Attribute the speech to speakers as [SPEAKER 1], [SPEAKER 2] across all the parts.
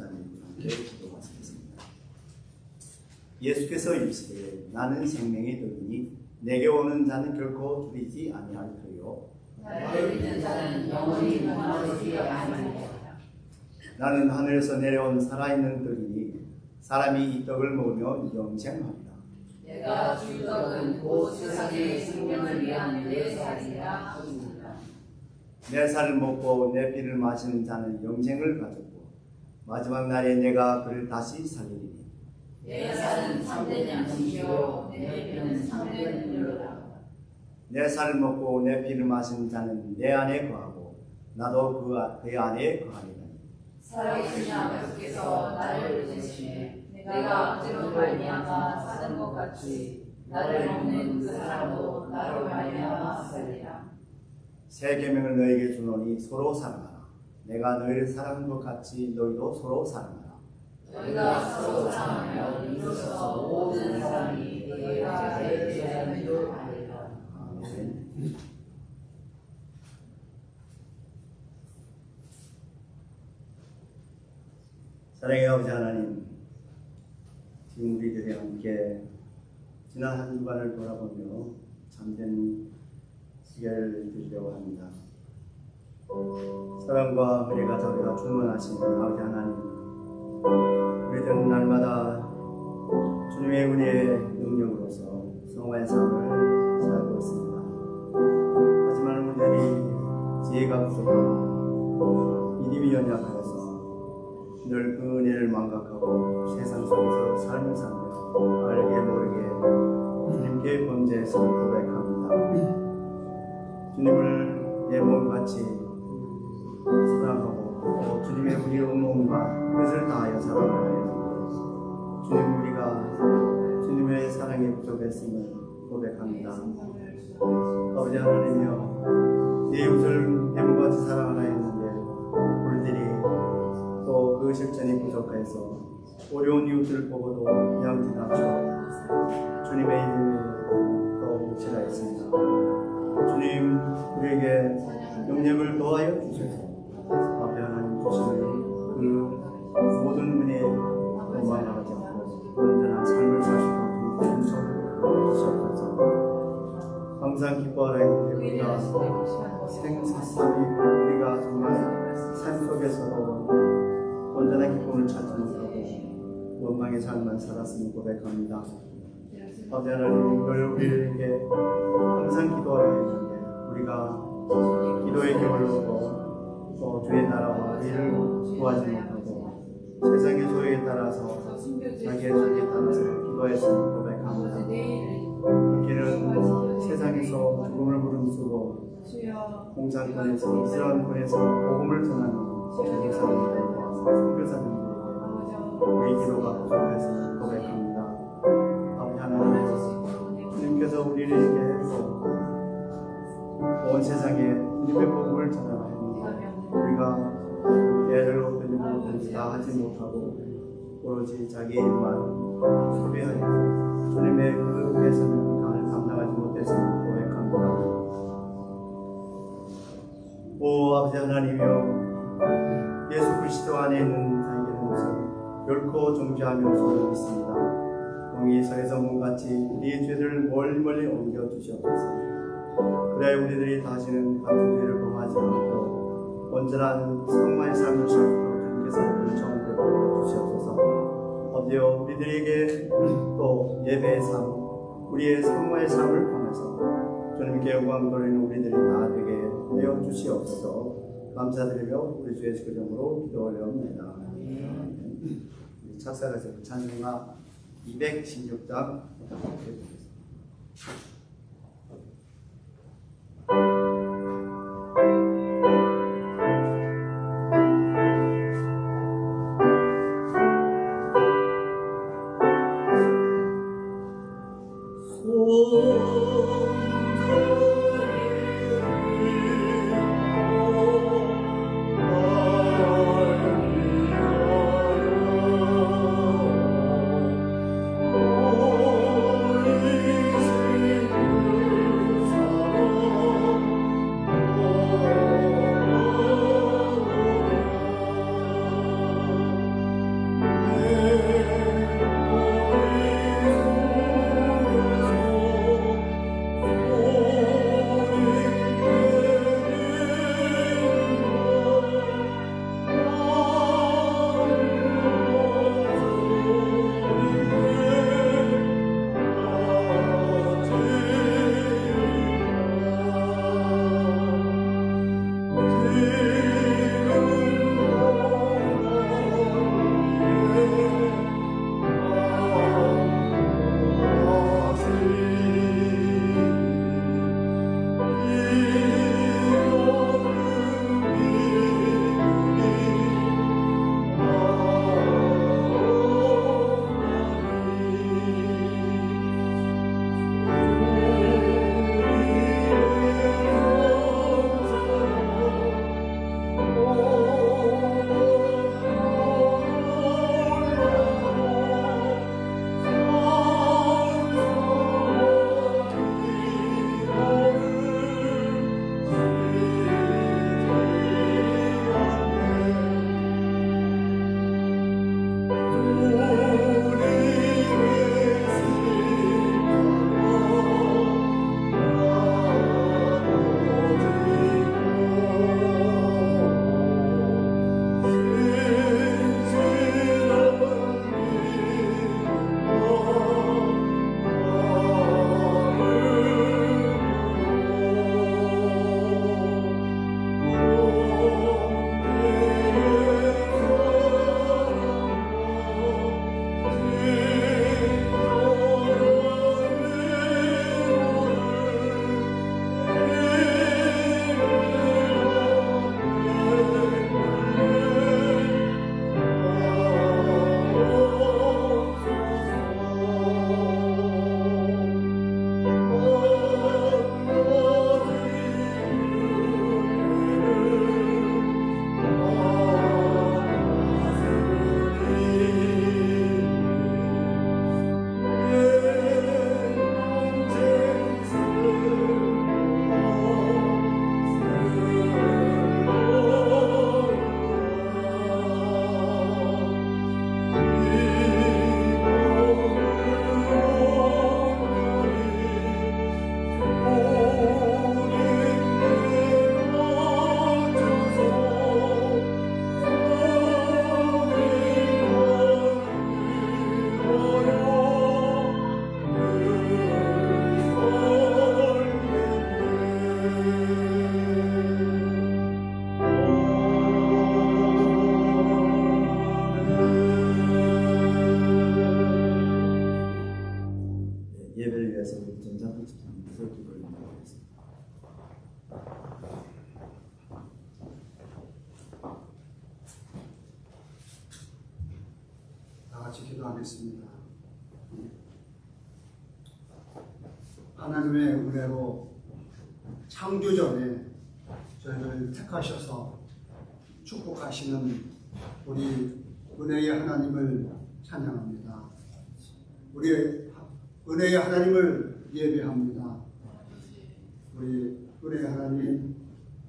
[SPEAKER 1] 자매님과 함께 기도하시겠습니다. 예수께서 이르시되 나는 생명의 떡이니 내게 오는 자는 결코 줄이지 아니할 터요
[SPEAKER 2] 나를 믿는 자는 영원히 멸망하지 아니하리라.
[SPEAKER 1] 나는 하늘에서 내려온 살아있는 떡이니 사람이 이 떡을 먹으며 영생하리라.
[SPEAKER 2] 내가 줄 떡은 곧 세상의 생명을 위한 내 살이라.
[SPEAKER 1] 내 살을 먹고 내 피를 마시는 자는 영생을 가졌고 마지막 날에 내가 그를 다시 살리리니
[SPEAKER 2] 내 살은 참된 양식이요 내 피는 참된 물로라.
[SPEAKER 1] 내 살을 먹고 내 피를 마시는 자는 내 안에 거하고 나도 그의 안에 거하리라.
[SPEAKER 2] 살아계신 아버지께서 나를 믿으시매 내가 억지로 말미암아 사는 것 같이 나를 먹는 그 사람도 나로 말미암아 살리라.
[SPEAKER 1] 새 계명을 너에게 주노니 서로 사랑하라. 내가 너희를 사랑한 것 같이 너희도 서로 사랑하라.
[SPEAKER 2] 너희가 서로 사랑하며 이로써 모든 사람이 너희가 내 제자인 줄 알리라.
[SPEAKER 1] 아멘. 사랑의 아버지 하나님, 지금 우리들이 함께 지난 한 주간을 돌아보며 참된 시계를 드리려고 합니다. 사랑과 은혜가 저희가 충만하신 아버지 하나님, 우리들은 날마다 주님의 은혜의 능력으로서 성화의 삶을 살고 있습니다. 하지만 우리들이 지혜가 부족하고 믿음이 연약하여서 늘 그 은혜를 망각하고 세상 속에서 삶을 살며 알게 모르게 주님께 범죄했음을 고백합니다. 주님을 내 몸같이 사랑하고 또 주님의 우리 온몸과 뜻을 다하여 살아가야 주님 우리가 주님의 사랑에 부족했음을 고백합니다. 아버지 하나님이여 내 이웃을 내 몸같이 사랑하라 했는데 우리들이 또 그 실천이 부족해서 어려운 이웃을 보고도 그냥 지나쳐 주님의 이름에 또 묻히라 했습니다. 주님 우리에게 영역을 더하여 주셔서 앞에 하나님 주시는 그 모든 은혜에 도망가지 않고 온전한 삶을 살 수 있는 은총을 주시옵소서. 항상 기뻐하라 했는데 우리가 생사삼이 우리가 정말 삶 속에서도 온전한 기쁨을 찾지 못하고 원망의 삶만 살았음을 고백합니다. 아버지 하나님 늘 우리에게 항상 기도하라 했는데 우리가 기도의 기울이고 또 주의 나라와 의를 구하지 못하고 세상의 소욕에 따라서 자기의 뜻에 따라서 기도했음을 고백합니다. 이렇게는 세상에서 죽음을 부름쓰고 공산권에서 이스라엘권에서 복음을 전하는 제사장들과 선교사님들에게 우리 기도가 부족해서 고백합니다. 아버지 하나님 주님께서 우리에게 온 세상에 주님의 복음을 전하였는데 우리가 애를 얻으려고 다 하지 못하고 오로지 자기 일만 소비하여 주님의 그 배선을 감당하지 못했음을 고백합니다. 오 아버지 하나님이여 예수 그리스도 안에 있는 자에게는 것은 결코 정죄하며 소용이 있습니다. 동이 서해성문같이 우리의 죄들을 멀리 옮겨주시옵소서. 그래야 우리들이 다시는 같은 죄를 범하지 않고 온전한 성화의 삶을 살도록 주님께서 은총을 주시옵소서. 어디요 우리들에게 또 예배의 삶, 우리의 성화의 삶을 통해서 주님께 영광 돌리는 우리들이 다 되게 하여 주시옵소서. 감사드리며 우리 주 예수 그리스도로 기도 올려옵니다. 착사가서 찬송가 216장 부탁드리겠습니다. 예배를 위해서 우리 전자부 집사님께서 기도를 드리겠습니다.
[SPEAKER 3] 다 같이 기도하겠습니다. 하나님의 은혜로 창조전에 저희를 택하셔서 축복하시는 우리 은혜의 하나님을 찬양합니다. 우리 은혜의 하나님을 예배합니다. 우리 은혜의 하나님,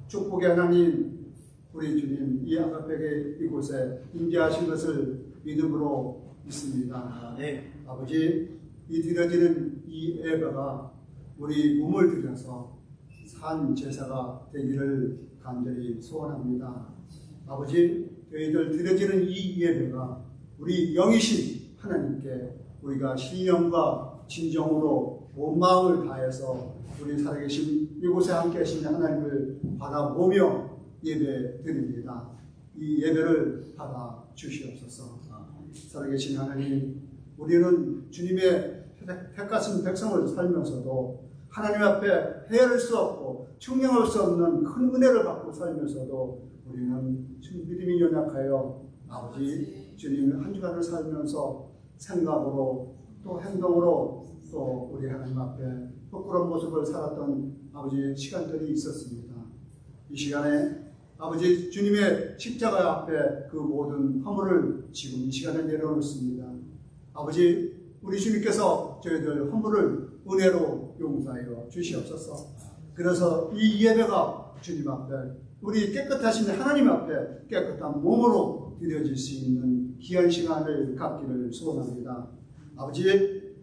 [SPEAKER 3] 축복의 하나님, 우리 주님 이 아가페게 이곳에 임재하신 것을 믿음으로 믿습니다.
[SPEAKER 1] 네.
[SPEAKER 3] 아버지, 이 드려지는 이 예배가 우리 몸을 들여서 산 제사가 되기를 간절히 소원합니다. 아버지, 저희들 드려지는 이 예배가 우리 영이신 하나님께 우리가 신령과 진정으로 온 마음을 다해서 우리 살아계신 이곳에 함께 하신 하나님을 바라보며 예배 드립니다. 이 예배를 받아 주시옵소서. 살아계신 하나님, 우리는 주님의 택하신 백성을 살면서도 하나님 앞에 헤아릴 수 없고 측량할 수 없는 큰 은혜를 받고 살면서도 우리는 믿음이 연약하여 아버지 주님 한 주간을 살면서 생각으로 또 행동으로 또 우리 하나님 앞에 부끄러운 모습을 살았던 아버지 시간들이 있었습니다. 이 시간에 아버지 주님의 십자가 앞에 그 모든 허물을 지금 이 시간에 내려놓습니다. 아버지, 우리 주님께서 저희들 허물을 은혜로 용서하여 주시옵소서. 그래서 이 예배가 주님 앞에 우리 깨끗하신 하나님 앞에 깨끗한 몸으로 드려질 수 있는 귀한 시간을 갖기를 소원합니다. 아버지,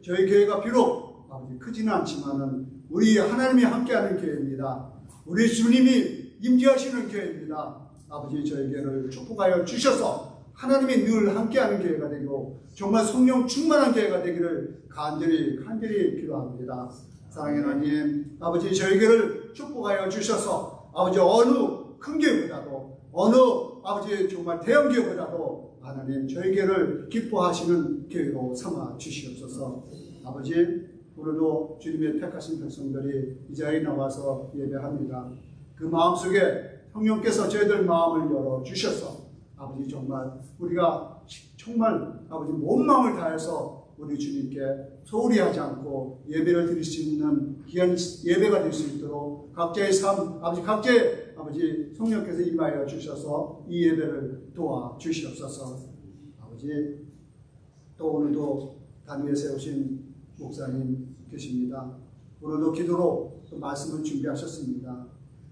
[SPEAKER 3] 저희 교회가 비록 아버지 크지는 않지만은 우리 하나님이 함께하는 교회입니다. 우리 주님이 임재하시는 교회입니다. 아버지, 저희에게를 축복하여 주셔서 하나님이 늘 함께하는 교회가 되고 정말 성령 충만한 교회가 되기를 간절히 기도합니다. 사랑의 하나님, 아버지, 저희에게를 축복하여 주셔서 아버지 어느 큰 교회보다도 어느 아버지 정말 대형 교회보다도 하나님 저희에게를 기뻐하시는 교회로 삼아 주시옵소서. 아버지, 오늘도 주님의 택하신 백성들이 이 자리에 나와서 예배합니다. 그 마음속에 성령께서 저희들 마음을 열어 주셔서 아버지 정말 우리가 정말 아버지 온 마음을 다해서 우리 주님께 소홀히 하지 않고 예배를 드릴 수 있는 귀한 예배가 될 수 있도록 각자의 삶, 아버지 각자의 아버지 성령께서 임하여 주셔서 이 예배를 도와 주시옵소서. 아버지, 또 오늘도 단위에 세우신 목사님 계십니다. 오늘도 기도로 또 말씀을 준비하셨습니다.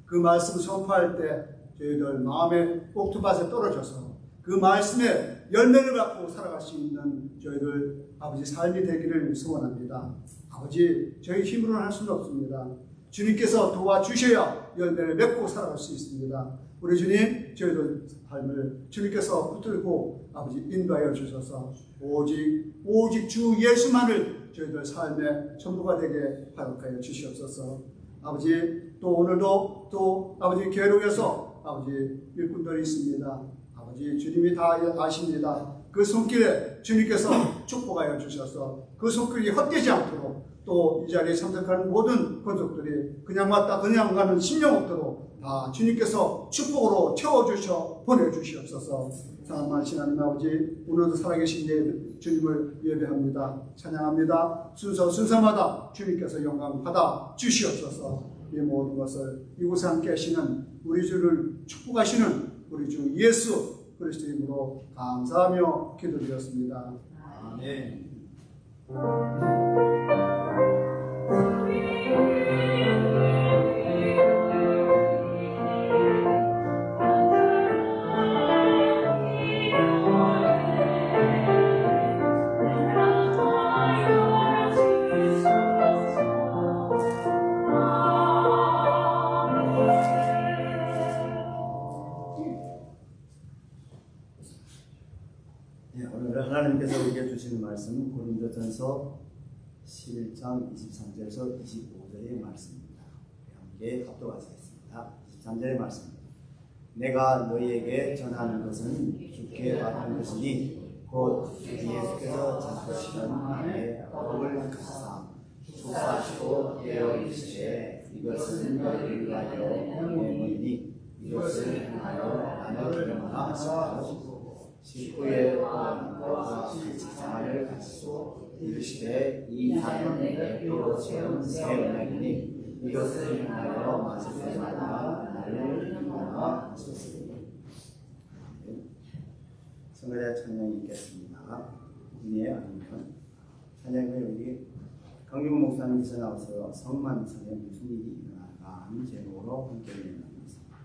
[SPEAKER 3] 그 말씀 선포할 때 저희들 마음의 꼭두밭에 떨어져서 그 말씀에 열매를 갖고 살아갈 수 있는 저희들 아버지 삶이 되기를 소원합니다. 아버지, 저희 힘으로는 할 수는 없습니다. 주님께서 도와주셔야 열매를 맺고 살아갈 수 있습니다. 우리 주님, 저희들 삶을 주님께서 붙들고 아버지 인도하여 주셔서 오직 주 예수만을 저희들 삶의 전부가 되게 활용하여 주시옵소서. 아버지, 또 오늘도 또 아버지 교회를 위해서 아버지 일꾼들이 있습니다. 아버지, 주님이 다 아십니다. 그 손길에 주님께서 축복하여 주셔서 그 손길이 헛되지 않도록 또 이 자리에 참석하는 모든 권속들이 그냥 왔다 그냥 가는 심령 없도록 다 주님께서 축복으로 채워주셔 보내주시옵소서. 사랑하신 하나님 아버지, 오늘도 살아계신 주님을 예배합니다. 찬양합니다. 순서마다 주님께서 영광 받아 주시옵소서. 이 모든 것을 이곳에 함께 하시는 우리 주를 축복하시는 우리 주 예수 그리스도 이름으로 감사하며 기도드렸습니다.
[SPEAKER 1] 아멘. 오늘 하나님께서 우리에게 주시는 말씀은 고린도전서 11장 23절에서 25절의 말씀입니다. 함께 합독하시겠습니다. 23절의 말씀입니다. 내가 너희에게 전하는 것은 주께 받은 것이니 곧 예수께서 자주시는 나의 복을 가사
[SPEAKER 4] 되어 이르시되 이것은 너희를 위하여 행함이니 이것을 행하여 나를 영원하 하시고 19에 또한 제사장을 가지고 이르시되 이 잔은 내 피로 채운 새 언약이니 이것을 행하여 마실 때마다 나를 영원하 하소서.
[SPEAKER 1] 성가대 찬양이 있겠습니다. 은혜의 아니면 찬양을 여기 강규 목사님께서 나와서 성만선에 무슨 일이 일어날까 하는 제목으로 함께 읽습니다.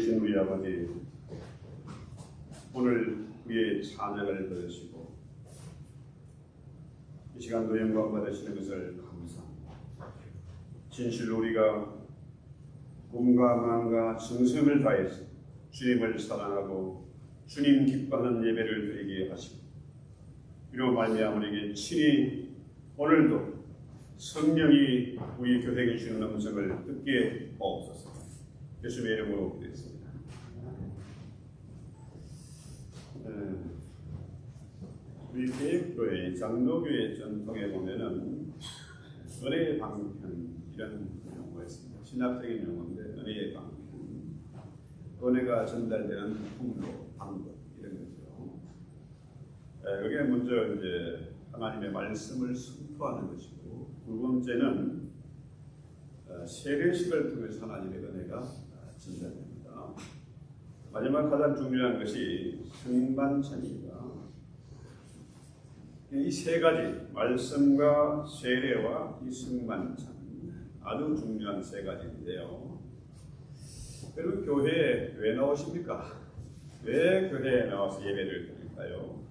[SPEAKER 5] 계신 우리 아버지, 오늘 우리의 찬양을 들으시고 이 시간도 영광 받으시는 것을 감사합니다. 진실로 우리가 몸과 마음과 정성을 다해서 주님을 사랑하고 주님 기뻐하는 예배를 드리게 하시고, 이로 말미암아 우리에게 친히 오늘도 성령이 우리 교회에 주시는 음성을 듣게 하옵소서. 예수님의 이름으로 기도했습니다. 우리 개혁교회, 장로교회 전통에 보면은 은혜의 방편 이런 용어가 있습니다. 신학적인 용어인데 은혜의 방편, 은혜가 전달되는 통로, 방법 이런 거죠. 여기에 먼저 이제 하나님의 말씀을 선포하는 것이고, 두 번째는 세례식을 통해서 하나님의 은혜가 전달됩니다. 마지막 가장 중요한 것이 승만찬입니다. 이 세 가지, 말씀과 세례와 이 승만찬, 아주 중요한 세 가지인데요. 여러분, 교회에 왜 나오십니까? 왜 교회에 나와서 예배를 드릴까요?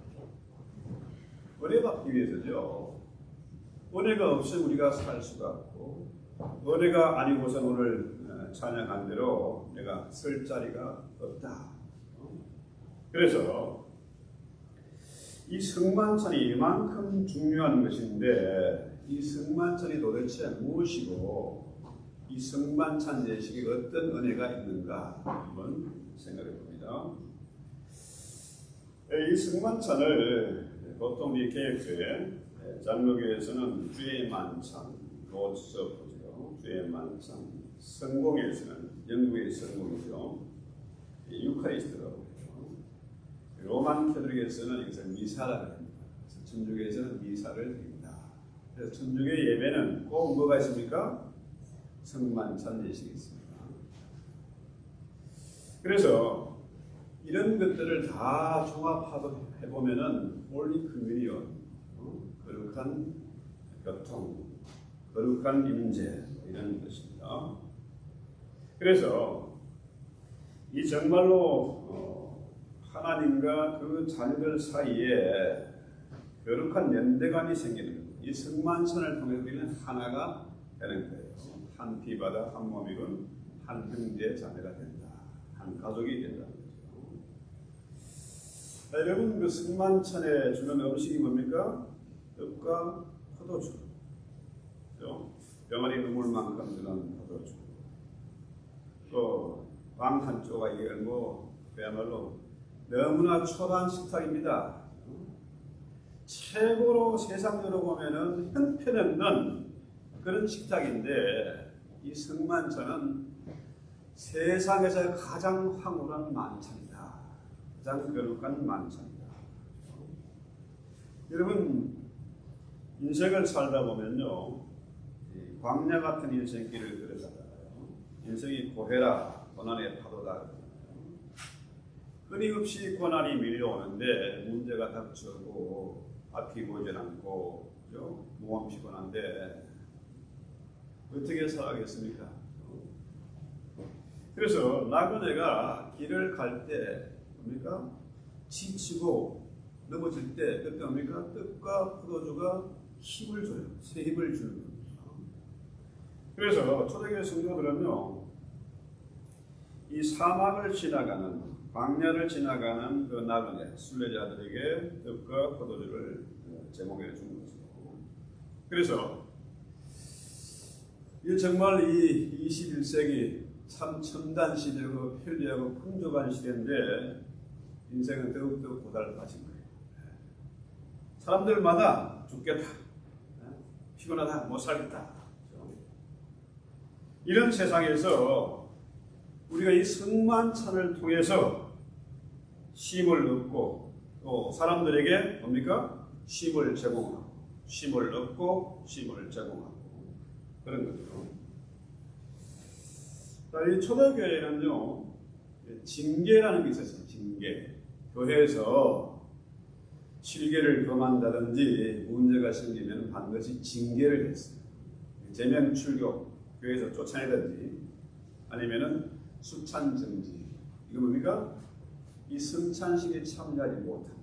[SPEAKER 5] 은혜 받기 위해서죠. 은혜가 없으면 우리가 살 수가 없고, 은혜가 아니고선 오늘 찬양한 대로 내가 설 자리가 없다. 그래서 이 승만찬이 이만큼 중요한 것인데, 이 승만찬이 도대체 무엇이고 이 승만찬 예식에 어떤 은혜가 있는가 한번 생각해 봅니다. 이 승만찬을 보통 이 개혁교회, 장로교회에서는 주의 만찬, 로드서프죠. 주의 만찬, 성공에서는 영국의 성공이죠. 유카리스트라고 해요. 로만 캐톨릭에서는 이것을 미사라고 합니다. 천주교에서는 미사를 드립니다. 그래서 천주교 예배는 꼭 뭐가 있습니까? 성만찬 예식이 있습니다. 그래서 이런 것들을 다 종합해 보면은 홀리 커뮤니언, 거룩한 교통, 거룩한 임재 이런 것입니다. 그래서 이 정말로 하나님과 그 자녀들 사이에 거룩한 연대감이 생기는 거예요. 이 성만찬을 통해서 우리는 하나가 되는 거예요. 한 피바다 한 몸이군, 한 형제 자매가 된다, 한 가족이 된다는 거죠. 여러분, 그 성만찬에 주는 음식이 뭡니까? 떡과 포도주, 병아리 눈물만큼 드는 포도주, 또 빵 한 조각, 이게 그야말로 너무나 초라한 식탁입니다. 최고로 세상으로 보면은 형편없는 그런 식탁인데, 이 성만찬은 세상에서 가장 황홀한 만찬이다. 가장 거룩한 만찬이다. 여러분, 인생을 살다 보면요, 광야 같은 인생길을 걸어가잖아요. 인생이 고해라, 고난의 파도다. 끊임없이 고난이 밀려오는데 문제가 닥쳐오고 앞이 보이지 않고, 그죠? 모험 피곤한데 어떻게 살아가겠습니까? 그래서 나그네가 길을 갈 때 뭡니까? 지치고 넘어질 때 그때 뭡니까? 떡과 포도주가 힘을 줘요. 새 힘을 주는 겁니다. 그래서 초대교회 성도들은요, 이 사막을 지나가는, 광야를 지나가는 그 나그네 순례자들에게 떡과 포도주를 제공해 주는 것이고, 그래서 이 정말 이 21세기 참 첨단 시대고 편리하고 풍족한 시대인데 인생은 더욱더 고달파진 거예요. 사람들마다 죽겠다, 피곤하다, 못 살겠다, 이런 세상에서 우리가 이 성만찬을 통해서 쉼을 얻고, 또 사람들에게 뭡니까? 쉼을 제공하고, 쉼을 얻고 쉼을 제공하고, 그런 거죠. 이 초대교회는요, 징계라는 게 있었어요. 징계. 교회에서 실계를 범한다든지 문제가 생기면 반드시 징계를 했어요. 제명 출교, 교회에서 쫓아내든지 아니면은 수찬 정지, 이거 뭡니까? 이 성찬식에 참여하지 못합니다.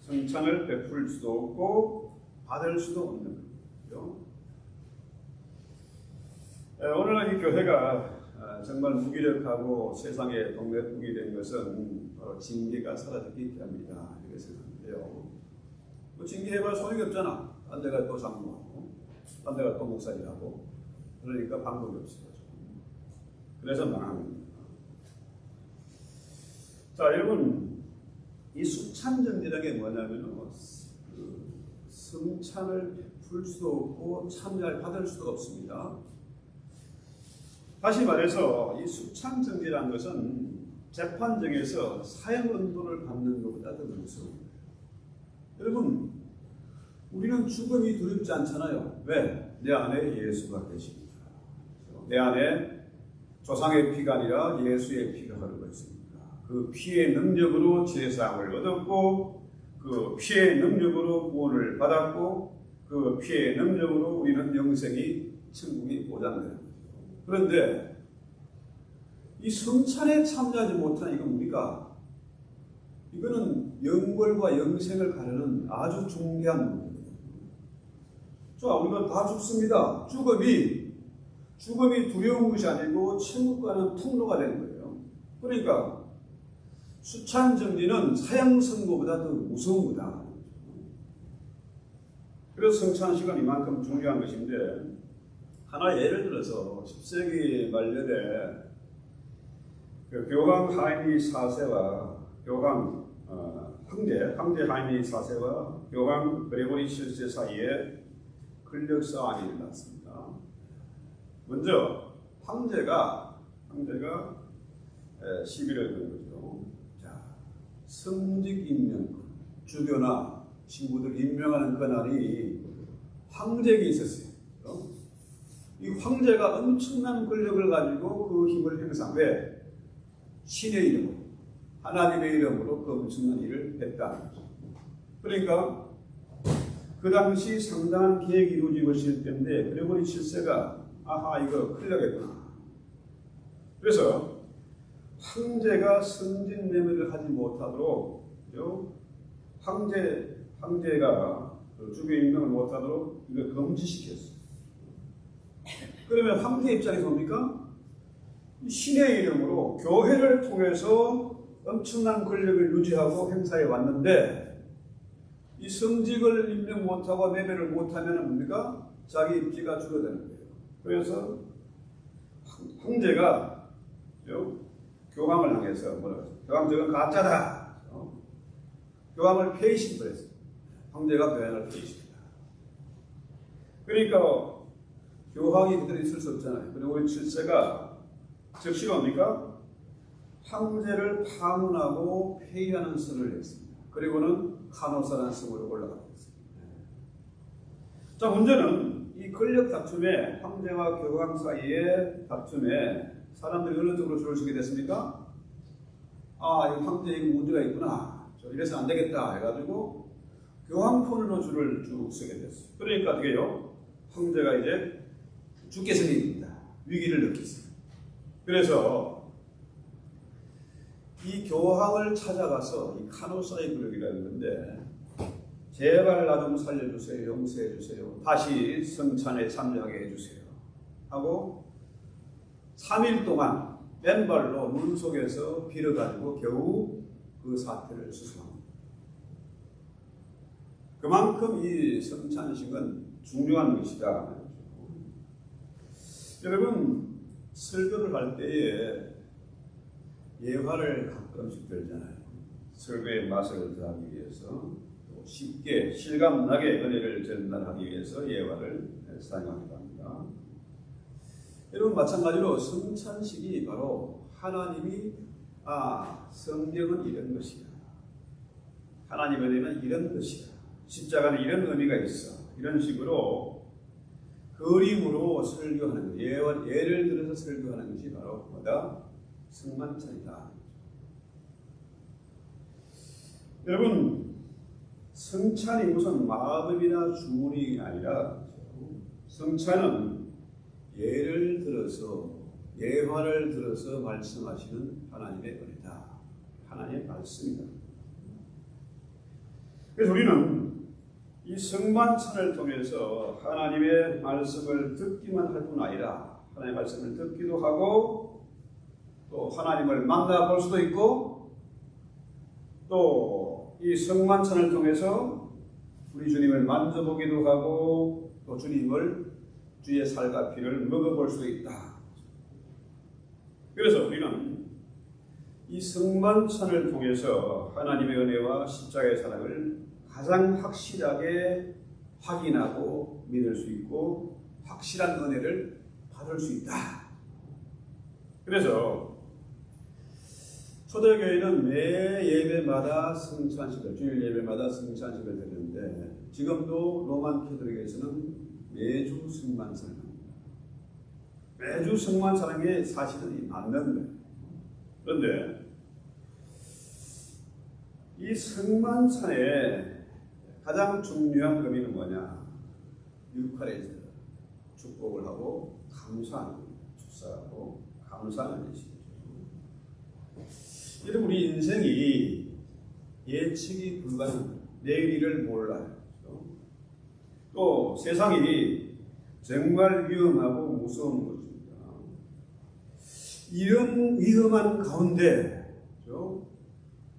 [SPEAKER 5] 성찬을 베풀 수도 없고 받을 수도 없는 거죠. 오늘날 이 교회가 정말 무기력하고 세상에 동백북이 된 것은 바로 징계가 사라졌기 때문이다 이렇게 생각하는데요. 뭐 징계해봐야 소용이 없잖아. 딴 데가 또 장로하고 딴 데가 또 목사일하고 그러니까 방법이 없어요. 그래서 망한 겁니다. 자, 여러분 이 수찬정지라는 게 뭐냐면 성찬을 베풀 수도 없고 참여할 받을 수도 없습니다. 다시 말해서 이 수찬정지라는 것은 재판정에서 사형언도를 받는 것보다 더 무서워요. 여러분 우리는 죽음이 두렵지 않잖아요. 왜? 내 안에 예수가 계십니다. 내 안에 조상의 피가 아니라 예수의 피가 흐르고 있습니다. 그 피의 능력으로 제사함을 얻었고 그 피의 능력으로 구원을 받았고 그 피의 능력으로 우리는 영생이 천국이 보장되는 거죠. 그런데 이 성찬에 참여하지 못한 이건 뭡니까? 이거는 영벌과 영생을 가르는 아주 중요한 문제입니다. 자, 우리가 다 죽습니다. 죽음이 두려운 것이 아니고 천국 가는 통로가 되는 거예요. 그러니까 수찬정지는 사형 선고보다 더 무서운 거다. 그래서 성찬식은 이만큼 중요한 것인데 하나 예를 들어서 10세기 말년에 그 교황 하이니 4세와 교황 황제 하이니 4세와 교황 그레고리 7세 사이에 권력 싸움이 일어났습니다. 먼저 황제가 시비를 건 거죠. 자, 성직 임명권, 주교나 신부들 임명하는 권한이 황제에게 있었어요. 이 황제가 엄청난 권력을 가지고 그 힘을 행사. 왜? 신의 이름으로, 하나님의 이름으로 그 엄청난 일을 했다는 거죠. 그러니까 그 당시 상당한 계획이 이루어지고 있을 텐데 그레고리 7세가 아하 이거 큰일 나겠구나. 그래서 황제가 성진 매매를 하지 못하도록 황제가 주교 임명을 못하도록 이걸 금지시켰어요. 그러면 황제 입장에서 뭡니까? 신의 이름으로 교회를 통해서 엄청난 권력을 유지하고 행사해 왔는데 이 성직을 임명 못하고 매매를 못하면 뭡니까? 자기 입지가 줄어드는 거예요. 그래서 황제가 교황을 향해서 뭐라고 했어요? 교황 저건 가짜다. 교황을 폐위시켰어요. 황제가 교황을 폐위시켰다. 그러니까 교황이 그대로 있을 수 없잖아요. 그리고 우리 7세가 즉시 뭡니까? 황제를 파문하고 폐위하는 선을 했습니다. 그리고는 카노사라는 성으로 올라갔습니다. 자, 문제는 이 권력 다툼에 황제와 교황 사이의 다툼에 사람들이 어느 쪽으로 줄을 서게 됐습니까? 아, 이 황제에 문제가 있구나. 이래서 안 되겠다 해가지고 교황폰으로 줄을 쭉 서게 됐어요. 그러니까 어떻게요? 황제가 이제 죽게 생깁니다. 위기를 느꼈어요. 그래서 이 교황을 찾아가서 이 카노사의 구역이라는 건데 제발 나 좀 살려주세요. 용서해주세요. 다시 성찬에 참여하게 해주세요. 하고 3일 동안 맨발로 물속에서 빌어가지고 겨우 그 사태를 수습합니다. 그만큼 이 성찬식은 중요한 것이다. 여러분 설교를 할 때에 예화를 가끔씩 들잖아요. 설교의 맛을 더하기 위해서 또 쉽게 실감나게 은혜를 전달하기 위해서 예화를 사용하기도 합니다. 여러분 마찬가지로 성찬식이 바로 하나님이 성경은 이런 것이야. 하나님의 은혜는 이런 것이야. 십자가는 이런 의미가 있어. 이런 식으로 그림으로 설교하는 것, 예를 들어서 설교하는 것이 바로 뭐다? 성만찬이다. 여러분, 성찬이 무슨 마법이나 주문이 아니라 성찬은 예를 들어서 예화를 들어서 말씀하시는 하나님의 은혜다. 하나님의 말씀이다. 그래서 우리는 이 성만찬을 통해서 하나님의 말씀을 듣기만 할 뿐 아니라 하나님의 말씀을 듣기도 하고 또 하나님을 만나볼 수도 있고 또 이 성만찬을 통해서 우리 주님을 만져보기도 하고 또 주의 살과 피를 먹어볼 수도 있다. 그래서 우리는 이 성만찬을 통해서 하나님의 은혜와 십자가의 사랑을 가장 확실하게 확인하고 믿을 수 있고 확실한 은혜를 받을 수 있다. 그래서 초대교회는 매 예배마다 성찬식을, 주일 예배마다 성찬식을 드리는데 지금도 로만 캐톨릭에서는 매주 성만찬을 합니다. 매주 성만찬하는 게 사실은 맞는 거예요. 그런데 이 성만찬의 가장 중요한 의미는 뭐냐? 유카리스트, 축복을 하고 감사하는 겁니다. 축사하고 감사하는 것이죠. 여러분, 우리 인생이 예측이 불가능합니다. 내일 일을 몰라요. 또 세상이 정말 위험하고 무서운 것입니다. 이런 위험한 가운데,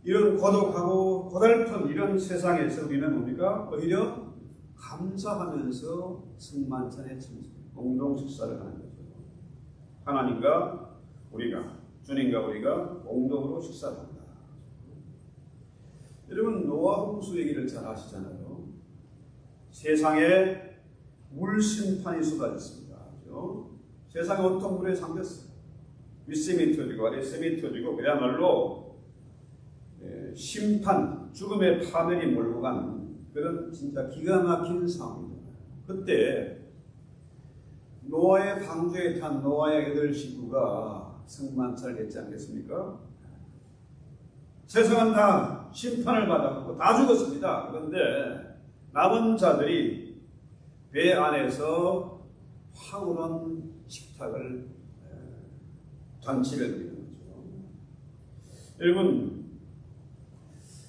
[SPEAKER 5] 이런 고독하고 고달픈 이런 세상에서 우리는 뭡니까? 오히려 감사하면서 성만찬에 참석, 공동 식사를 하는 거죠. 하나님과 우리가, 주님과 우리가 공동으로 식사를 합니다. 여러분, 노아 홍수 얘기를 잘 아시잖아요. 세상에 물 심판이 쏟아졌습니다. 그렇죠? 세상에 온통 물에 잠겼어요. 윗샘이 터지고 아랫샘이 터지고 그야말로 심판, 죽음의 파멸이 몰고 간 그런 진짜 기가 막힌 상황입니다. 그때 노아의 방주에 탄 노아의 8 식구가 성만찬을 했지 않겠습니까? 세상은 다 심판을 받았고 다 죽었습니다. 그런데 남은 자들이 배 안에서 황홀한 식탁을 잔치를 드리는 거죠. 여러분,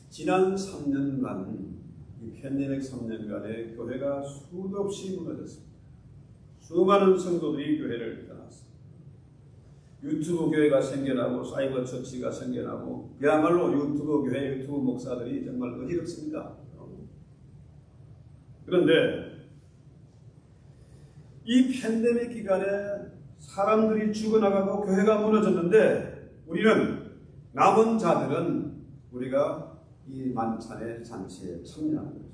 [SPEAKER 5] 지난 3년간, 이 팬데믹 3년간에 교회가 수도 없이 무너졌습니다. 수많은 성도들이 교회를 떠났습니다. 유튜브 교회가 생겨나고 사이버 처치가 생겨나고 그야말로 유튜브 교회, 유튜브 목사들이 정말 어지럽습니다. 그런데 이 팬데믹 기간에 사람들이 죽어나가고 교회가 무너졌는데 우리는 남은 자들은 우리가 이 만찬의 잔치에 참여하는 거죠.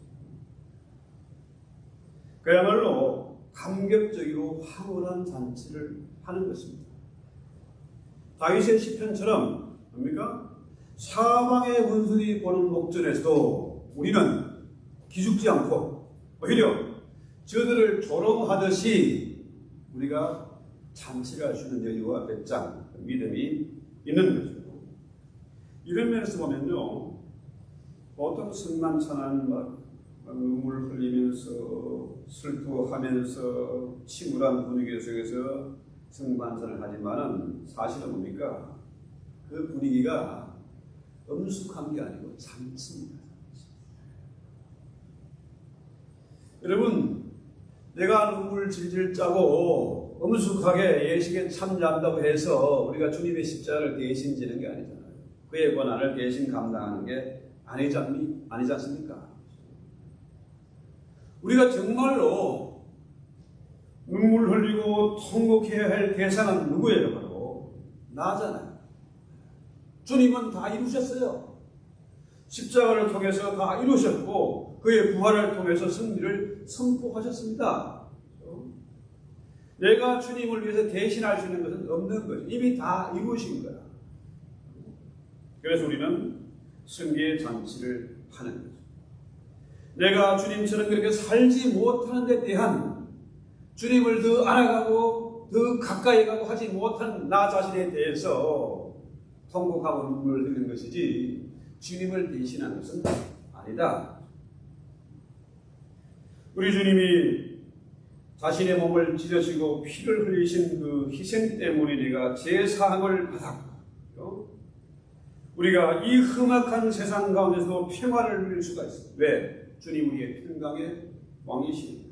[SPEAKER 5] 그야말로 감격적이고 황홀한 잔치를 하는 것입니다. 다윗의 시편처럼 뭡니까? 사방의 원수들이 보는 목전에서도 우리는 기죽지 않고 오히려 저들을 조롱하듯이 우리가 잔치를 할 수 있는 여유와 배짱, 믿음이 있는 거죠. 이런 면에서 보면요, 보통 성만찬은 막 눈물 흘리면서 슬프하면서 침울한 분위기 속에서 성만찬을 하지만은 사실은 뭡니까? 그 분위기가 엄숙한 게 아니고 잔치입니다. 여러분, 내가 눈물 질질 짜고 엄숙하게 예식에 참여한다고 해서 우리가 주님의 십자가를 대신 지는 게 아니잖아요. 그의 권한을 대신 감당하는 게 아니지 않습니까? 우리가 정말로 눈물 흘리고 통곡해야 할 대상은 누구예요? 바로 나잖아요. 주님은 다 이루셨어요. 십자가를 통해서 다 이루셨고 그의 부활을 통해서 승리를 선포하셨습니다. 내가 주님을 위해서 대신할 수 있는 것은 없는 거죠. 이미 다 이루신 거야. 그래서 우리는 승리의 잔치를 하는 거죠. 내가 주님처럼 그렇게 살지 못하는 데 대한 주님을 더 알아가고 더 가까이 가고 하지 못한 나 자신에 대해서 통곡하고 눈물을 흘리는 것이지 주님을 대신하는 것은 아니다. 우리 주님이 자신의 몸을 찢으시고 피를 흘리신 그 희생 때문에 우리가 제사함을 받았고 우리가 이 험악한 세상 가운데서 평화를 누릴 수가 있습니다. 왜? 주님 우리의 평강의 왕이시니까.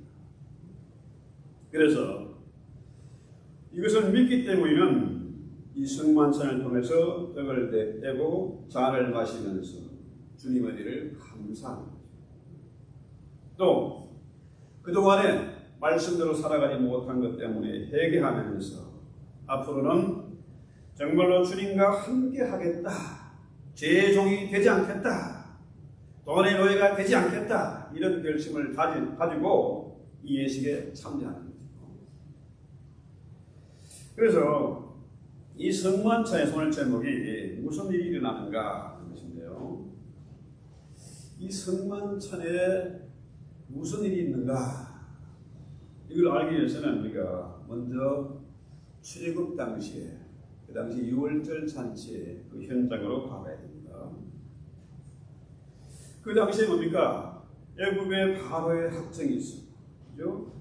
[SPEAKER 5] 그래서 이것을 믿기 때문에는 이 성만찬을 통해서 떡을 떼고 잔을 마시면서 주님 은혜를 감사합니다. 또 그동안에 말씀대로 살아가지 못한 것 때문에 회개하면서 앞으로는 정말로 주님과 함께 하겠다. 죄의 종이 되지 않겠다. 돈의 노예가 되지 않겠다. 이런 결심을 가지고 이 예식에 참여하는 거죠. 그래서 이 성만찬의 오늘 제목이 무슨 일이 일어나는가 하는 것인데요. 이 성만찬에 무슨 일이 있는가? 이걸 알기 위해서는 우리가 먼저 출애굽 당시에 그 당시 6월절 잔치의 그 현장으로 가봐야 됩니다. 그 당시에 뭡니까? 애굽의 바로의 학정이 있습니다. 그죠?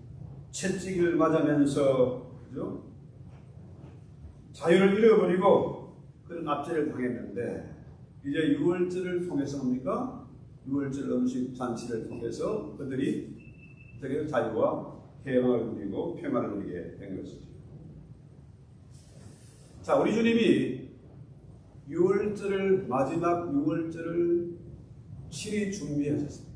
[SPEAKER 5] 채찍을 맞으면서 그죠? 자유를 잃어버리고 그런 압제를 당했는데 이제 6월절을 통해서 뭡니까? 6월절 음식 잔치를 통해서 그들이 되게 자유와 해방을 누리고 평화를 누리게 된 것이죠. 자, 우리 주님이 6월절을 마지막 6월절을 친히 준비하셨습니다.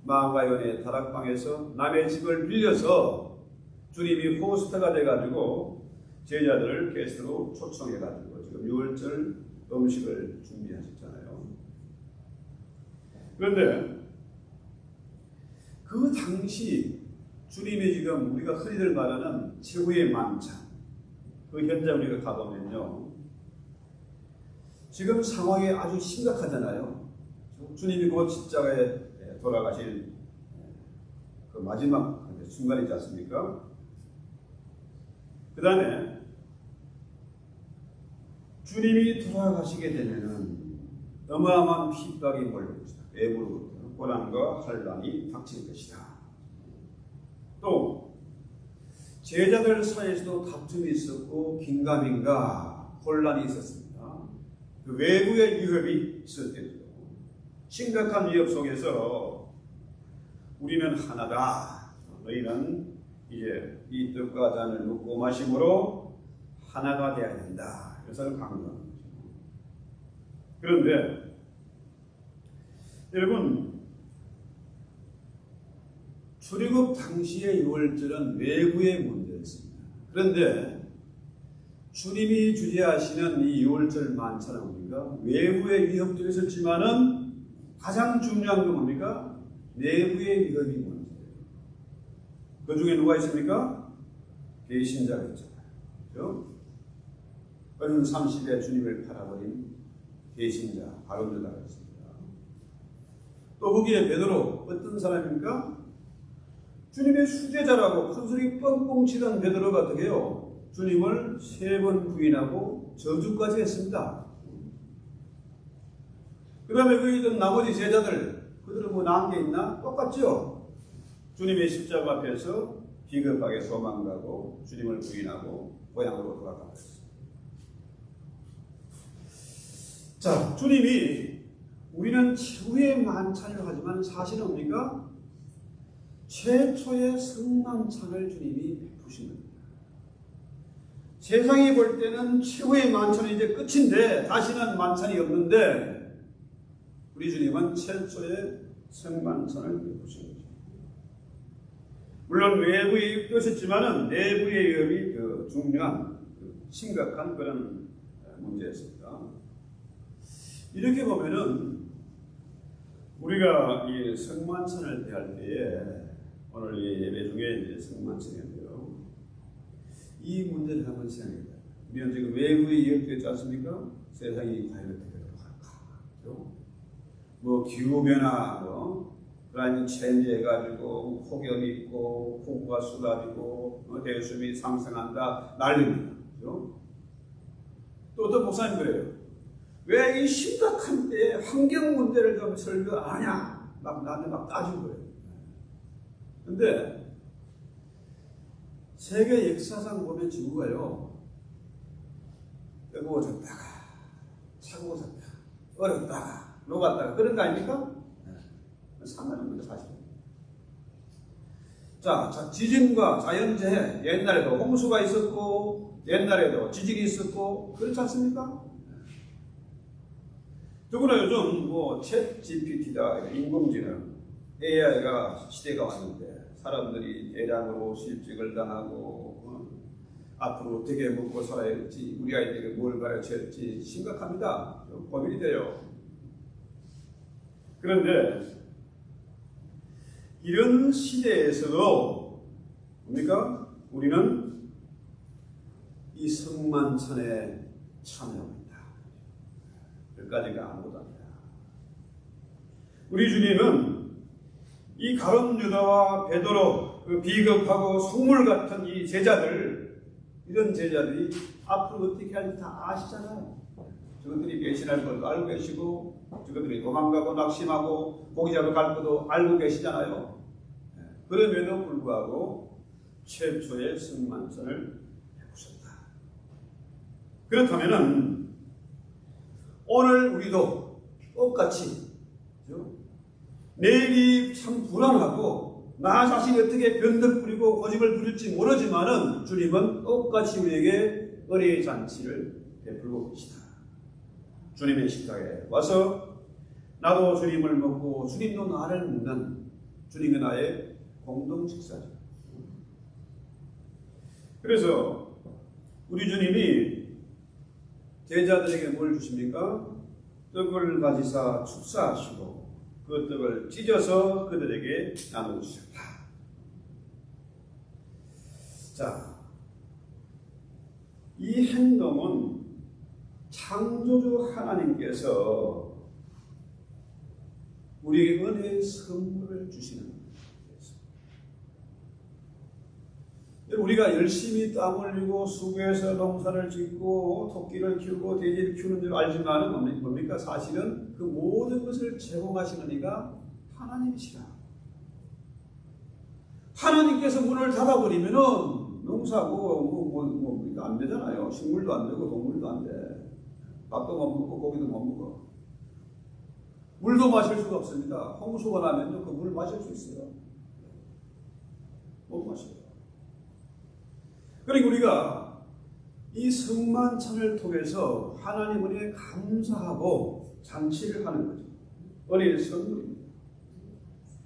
[SPEAKER 5] 마음과 연의 다락방에서 남의 집을 빌려서 주님이 호스트가 돼가지고 제자들을 게스트로 초청해가지고 지금 6월절 음식을 준비하셨잖아요. 그런데 그 당시 주님이 지금 우리가 흔히들 말하는 최후의 만찬 그 현장 우리가 가보면요. 지금 상황이 아주 심각하잖아요. 주님이 곧 십자가에 돌아가실 그 마지막 순간이지 않습니까? 그 다음에 주님이 돌아가시게 되면은 어마어마한 핍박이 몰릴 것이다. 외부로부터 고난과 환란이 닥칠 것이다. 또 제자들 사이에서도 다툼이 있었고 긴가민가 혼란이 있었습니다. 그 외부의 위협이 있을 때죠. 심각한 위협 속에서 우리는 하나다. 너희는 이제 이 떡과 잔을 먹고 마심으로 하나가 되어야 된다. 그래서 강조하는 거죠. 그런데 여러분 출애굽 당시의 6월절은 외부의 문제였습니다. 그런데 주님이 주재하시는 이 6월절 만찬은 뭡니까? 외부의 위협도 있었지만은 가장 중요한 건 뭡니까? 내부의 위협이 문제예요. 그 중에 누가 있습니까? 배신자가 있잖아요. 그렇죠? 어느 30에 주님을 팔아버린 배신자 바로 유다가 있습니다. 또 거기에 베드로 어떤 사람입니까? 주님의 수제자라고 큰소리 뻥뻥 치던 베드로가 어떻게 해요? 주님을 3번 부인하고 저주까지 했습니다. 그 다음에 그 있던 나머지 제자들 그들은 뭐 나은 게 있나? 똑같죠? 주님의 십자가 앞에서 비겁하게 도망가고 주님을 부인하고 고향으로 돌아갔습니다. 자, 주님이 우리는 최후의 만찬을 하지만 사실은 뭡니까? 최초의 성만찬을 주님이 베푸신 겁니다. 세상이 볼 때는 최후의 만찬이 이제 끝인데 다시는 만찬이 없는데 우리 주님은 최초의 성만찬을 베푸신 거죠. 물론 외부의 위협도 있었지만 내부의 위협이 더 중요한 심각한 그런 문제였습니다. 이렇게 보면은 우리가 이 성만찬을 대할 때에 오늘 이 예배 중에 이제 성만찬인데요. 이 문제를 한번 생각해봐요. 우리는 지금 외부의 위협도 있지 않습니까? 세상이 과연 어떻게 돌아갈까? 그렇죠? 뭐 기후변화, 그러니 체인지해가지고 폭염이 있고 폭우가 쏟아지고 대수비 상승한다 난립니다. 그렇죠? 또 어떤 목사님 그래요. 왜 이 심각한 때에 환경 문제를 좀 설교 안 하냐? 막 나한테 막 따지고 그래요. 근데 세계 역사상 보면 지구가요, 뜨거워졌다가 차가워졌다가 얼었다가 녹았다가 그런 거 아닙니까? 상관없는데 사실. 자, 지진과 자연재해, 옛날에도 홍수가 있었고 옛날에도 지진이 있었고 그렇지 않습니까? 더구나 요즘 챗 GPT다, 인공지능, AI가 시대가 왔는데 사람들이 대량으로 실직을 당하고 앞으로 어떻게 먹고 살아야 할지, 우리 아이들에게 뭘 가르쳐야 할지 심각합니다. 좀 고민이 돼요. 그런데 이런 시대에서도 뭡니까? 우리는 이 성만찬에 참여합니다. 여기까지가 아무것도 아니다. 우리 주님은 이 가룟 유다와 베드로, 그 비겁하고 속물 같은 이 제자들, 이런 제자들이 앞으로 어떻게 할지 다 아시잖아요. 저것들이 배신할 것도 알고 계시고, 저것들이 도망가고 낙심하고 고기 잡으러 갈 것도 알고 계시잖아요. 그럼에도 불구하고 최초의 성만찬을 베푸셨다. 그렇다면은 오늘 우리도 똑같이 내일이 참 불안하고 나 자신이 어떻게 변덕 부리고 고집을 부릴지 모르지만은 주님은 똑같이 우리에게 은혜의 잔치를 베풀고 계시다. 주님의 식탁에 와서 나도 주님을 먹고 주님도 나를 먹는 주님과 나의 공동 식사죠. 그래서 우리 주님이 제자들에게 뭘 주십니까? 떡을 가지사 축사하시고 그 떡을 찢어서 그들에게 나눠주셨다. 자, 이 행동은 창조주 하나님께서 우리에게 은혜의 선물을 주시는 거예요. 우리가 열심히 땀 흘리고 수고해서 농사를 짓고 토끼를 키우고 돼지를 키우는 줄 알지만 뭡니까? 사실은 그 모든 것을 제공하시는 이가 하나님이시라. 하나님께서 문을 닫아버리면은 농사고 안 되잖아요. 식물도 안 되고 동물도 안 돼. 밥도 못 먹고 고기도 못 먹어. 물도 마실 수가 없습니다. 홍수가 나면요 그 물을 마실 수 있어요? 못 마셔요. 그러니까 우리가 이 성만찬을 통해서 하나님 은혜에 감사하고 잔치를 하는 거죠. 은혜의 선물입니다.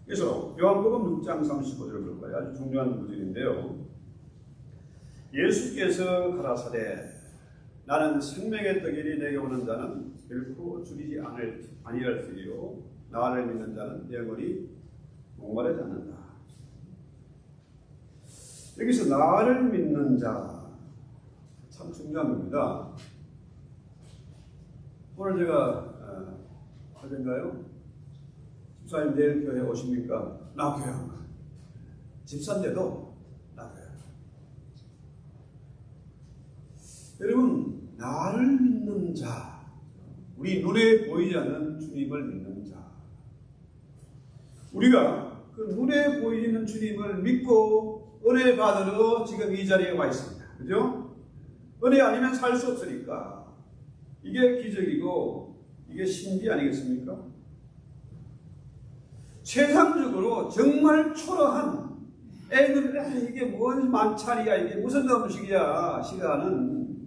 [SPEAKER 5] 그래서 요한복음 6장 35절을 볼까요? 아주 중요한 구절인데요. 예수께서 가라사대 나는 생명의 떡이니 내게 오는 자는 결코 줄이지 아니할 테리요 나를 믿는 자는 영원히 목마르지 않는다. 여기서 나를 믿는 자 참 중요한 겁니다. 오늘 제가 어딘가요? 집사님 내일 교회 오십니까? 나 교회 안 가. 집사인데도 나 교회 안 가. 여러분, 나를 믿는 자, 우리 눈에 보이지 않는 주님을 믿는 자, 우리가 그 눈에 보이는 주님을 믿고 은혜 받으러 지금 이 자리에 와 있습니다. 그죠? 은혜 아니면 살 수 없으니까 이게 기적이고 이게 신비 아니겠습니까? 세상적으로 정말 초라한 애들 이게 뭔 만찬이야 이게 무슨 음식이야 시간은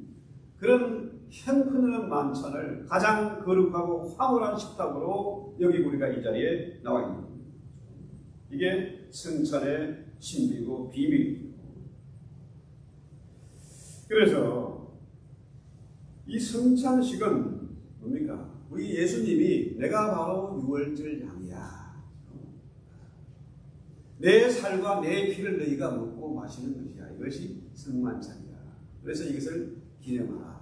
[SPEAKER 5] 그런 형편없는 만찬을 가장 거룩하고 황홀한 식탁으로 여기 우리가 이 자리에 나와 있는 겁니다. 이게 성찬의 신비고 비밀입니다. 그래서 이 성찬식은 뭡니까? 우리 예수님이 내가 바로 유월절 양이야. 내 살과 내 피를 너희가 먹고 마시는 것이야. 이것이 성만찬이야. 그래서 이것을 기념하라.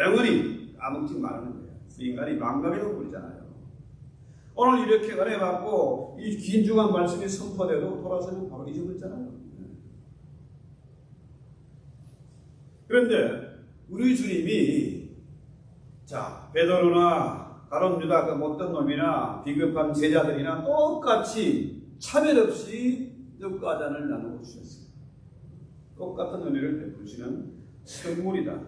[SPEAKER 5] 영원히 까먹지 말라는 거예요. 인간이 망각에도 버리잖아요. 오늘 이렇게 은혜 받고 이 긴중한 말씀이 선포돼도 돌아서면 바로 잊어버렸잖아요. 그런데 우리 주님이 자 베드로나 가룟 유다 그 못된 놈이나 비겁한 제자들이나 똑같이 차별 없이 떡과 잔을 나누어 주셨어요. 똑같은 은혜를 베푸시는 선물이다.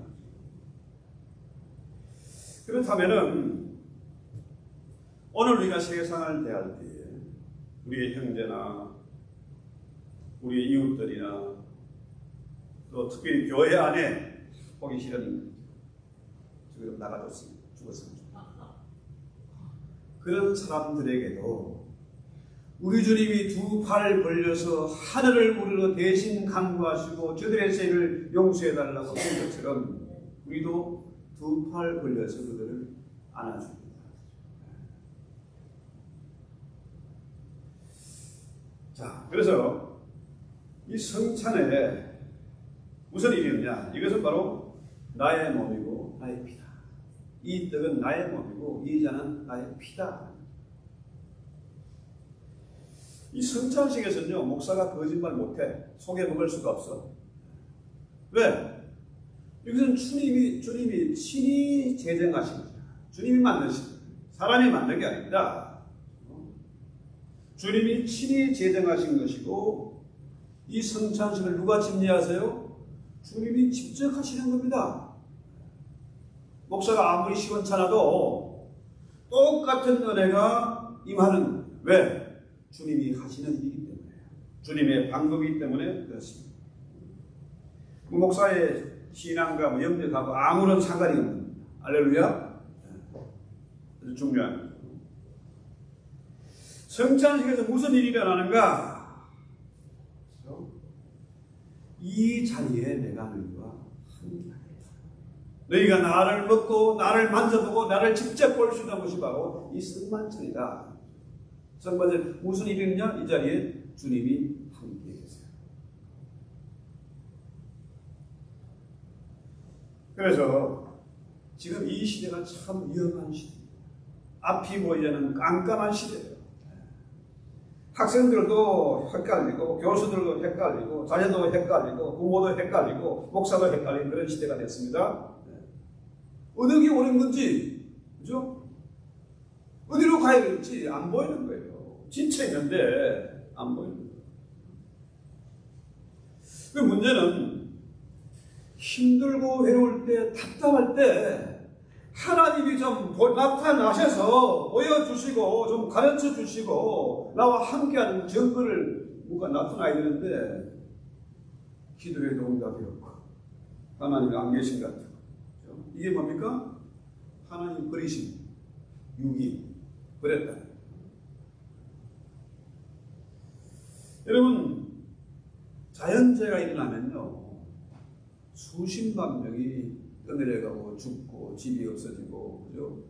[SPEAKER 5] 그렇다면은 오늘 우리가 세상을 대할 때 우리의 형제나 우리의 이웃들이나 또 특별히 교회 안에 보기 싫은 지금 나가줬습니다. 죽었습니다. 그런 사람들에게도 우리 주님이 두 팔 벌려서 하늘을 우러러 대신 간구하시고 저들의 죄를 용서해달라고 한 것처럼 우리도 두 팔 벌려서 그들을 안아줍니다. 자, 그래서 이 성찬에 무슨 일이었냐? 이것은 바로 나의 몸이고 나의 피다. 이 떡은 나의 몸이고 이 잔은 나의 피다. 이 성찬식에서는요, 목사가 거짓말 못해. 속에 먹을 수가 없어. 왜? 이것은 주님이 친히 제정하신 거죠. 주님이 만드신 거예요. 사람이 만든 게 아닙니다. 주님이 친히 제정하신 것이고 이 성찬식을 누가 집례하세요? 주님이 직접 하시는 겁니다. 목사가 아무리 시원찮아도 똑같은 은혜가 임하는 거예요. 왜? 주님이 하시는 일이기 때문에, 주님의 방법이기 때문에 그렇습니다. 목사의 신앙과 영역하고 아무런 상관이 없는 겁니다. 할렐루야. 아주 중요한 거예요. 성찬식에서 무슨 일이 일어나는가? 이 자리에 내가 너희와 함께하겠다. 너희가 나를 먹고 나를 만져보고 나를 직접 볼 수 있는 것이 바로 이 성만찬이다. 성만찬 무슨 일이 있냐? 이 자리에 주님이 함께 계세요. 그래서 지금 이 시대가 참 위험한 시대입니다. 앞이 보이지 않는 깜깜한 시대예요. 학생들도 헷갈리고 교수들도 헷갈리고 자녀도 헷갈리고 부모도 헷갈리고 목사도 헷갈리는 그런 시대가 됐습니다. 어느 게 옳은 건지, 그죠? 어디로 가야 될지 안 보이는 거예요. 진짜 있는데 안 보이는 거예요. 그 문제는 힘들고 외로울 때, 답답할 때 하나님이 좀 나타나셔서 보여주시고 좀 가르쳐 주시고 나와 함께하는 증거를 누가 나타나야 되는데 기도에도 응답이 없고 하나님이 안 계신 것 같아요. 이게 뭡니까? 하나님 버리신 유기 버렸다. 여러분, 자연재해가 일어나면요 수십만 명이 떠내려가고 죽고 집이 없어지고, 그죠?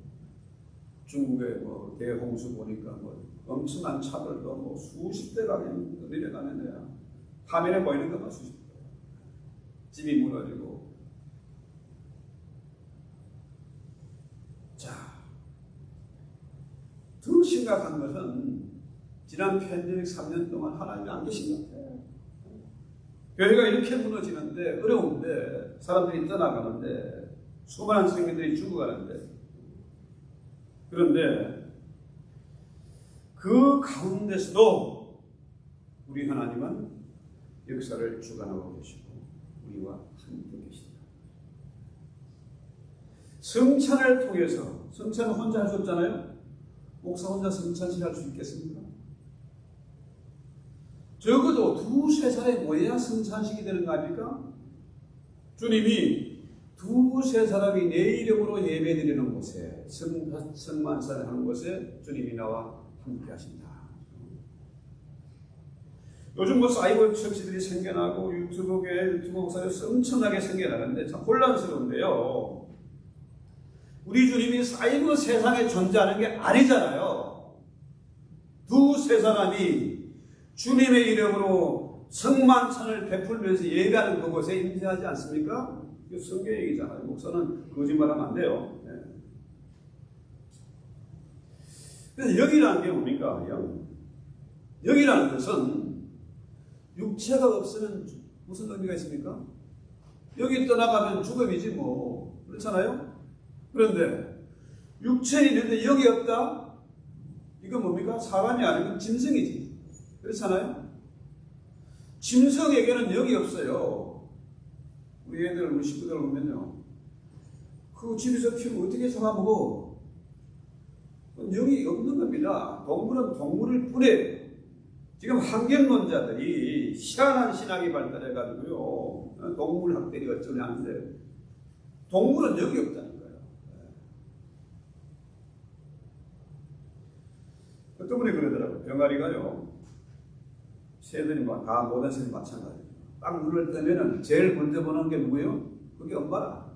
[SPEAKER 5] 중국의 뭐 대홍수 보니까 뭐 엄청난 차들도 뭐 수십 대가 그냥 떠내려가는데요. 화면에 보이는 것만 수십 대. 집이 무너지고. 자, 더 심각한 것은 지난 팬데믹 3년 동안 하나님이 안 계신 것 같아요. 교회가 이렇게 무너지는데, 어려운데, 사람들이 떠나가는데, 수많은 성민들이 죽어가는데, 그런데 그 가운데서도 우리 하나님은 역사를 주관하고 계시고 우리와 함께 계십니다. 성찬을 통해서, 성찬은 혼자 할 수 없잖아요. 목사 혼자 성찬식 할 수 있겠습니까? 적어도 2-3사람이 모여야 성찬식이 되는 거 아닙니까? 주님이 2-3사람이 내 이름으로 예배드리는 곳에, 성만찬을 하는 곳에 주님이 나와 함께 하신다. 요즘 뭐 사이버 처치들이 생겨나고 유튜브 목사에서 엄청나게 생겨나는데 참 혼란스러운데요. 우리 주님이 사이버 세상에 존재하는 게 아니잖아요. 2-3사람이 주님의 이름으로 성만찬을 베풀면서 예배하는 그곳에 임재하지 않습니까? 이게 성경 얘기잖아요. 목사는 거짓말하면 안 돼요. 네. 그래서 영이라는 게 뭡니까? 영이라는 것은 육체가 없으면 무슨 의미가 있습니까? 여기 떠나가면 죽음이지 뭐. 그렇잖아요? 그런데 육체는 있는데 영이 없다? 이건 뭡니까? 사람이 아니고 짐승이지. 그렇잖아요? 짐승에게는 영이 없어요. 우리 애들, 우리 식구들 보면요. 그 집에서 키우면 어떻게 잡아먹어? 영이 없는 겁니다. 동물은 동물일 뿐이에요. 지금 환경론자들이 희한한 신학이 발달해가지고요. 동물 학대리 어쩌냐는데 동물은 영이 없다는 거예요. 어떤 분이 그러더라고요. 병아리가요. 새들이 다 모든 새들이 마찬가지예요. 딱 눈을 뜨면은 제일 먼저 보는 게 누구예요? 그게 엄마라.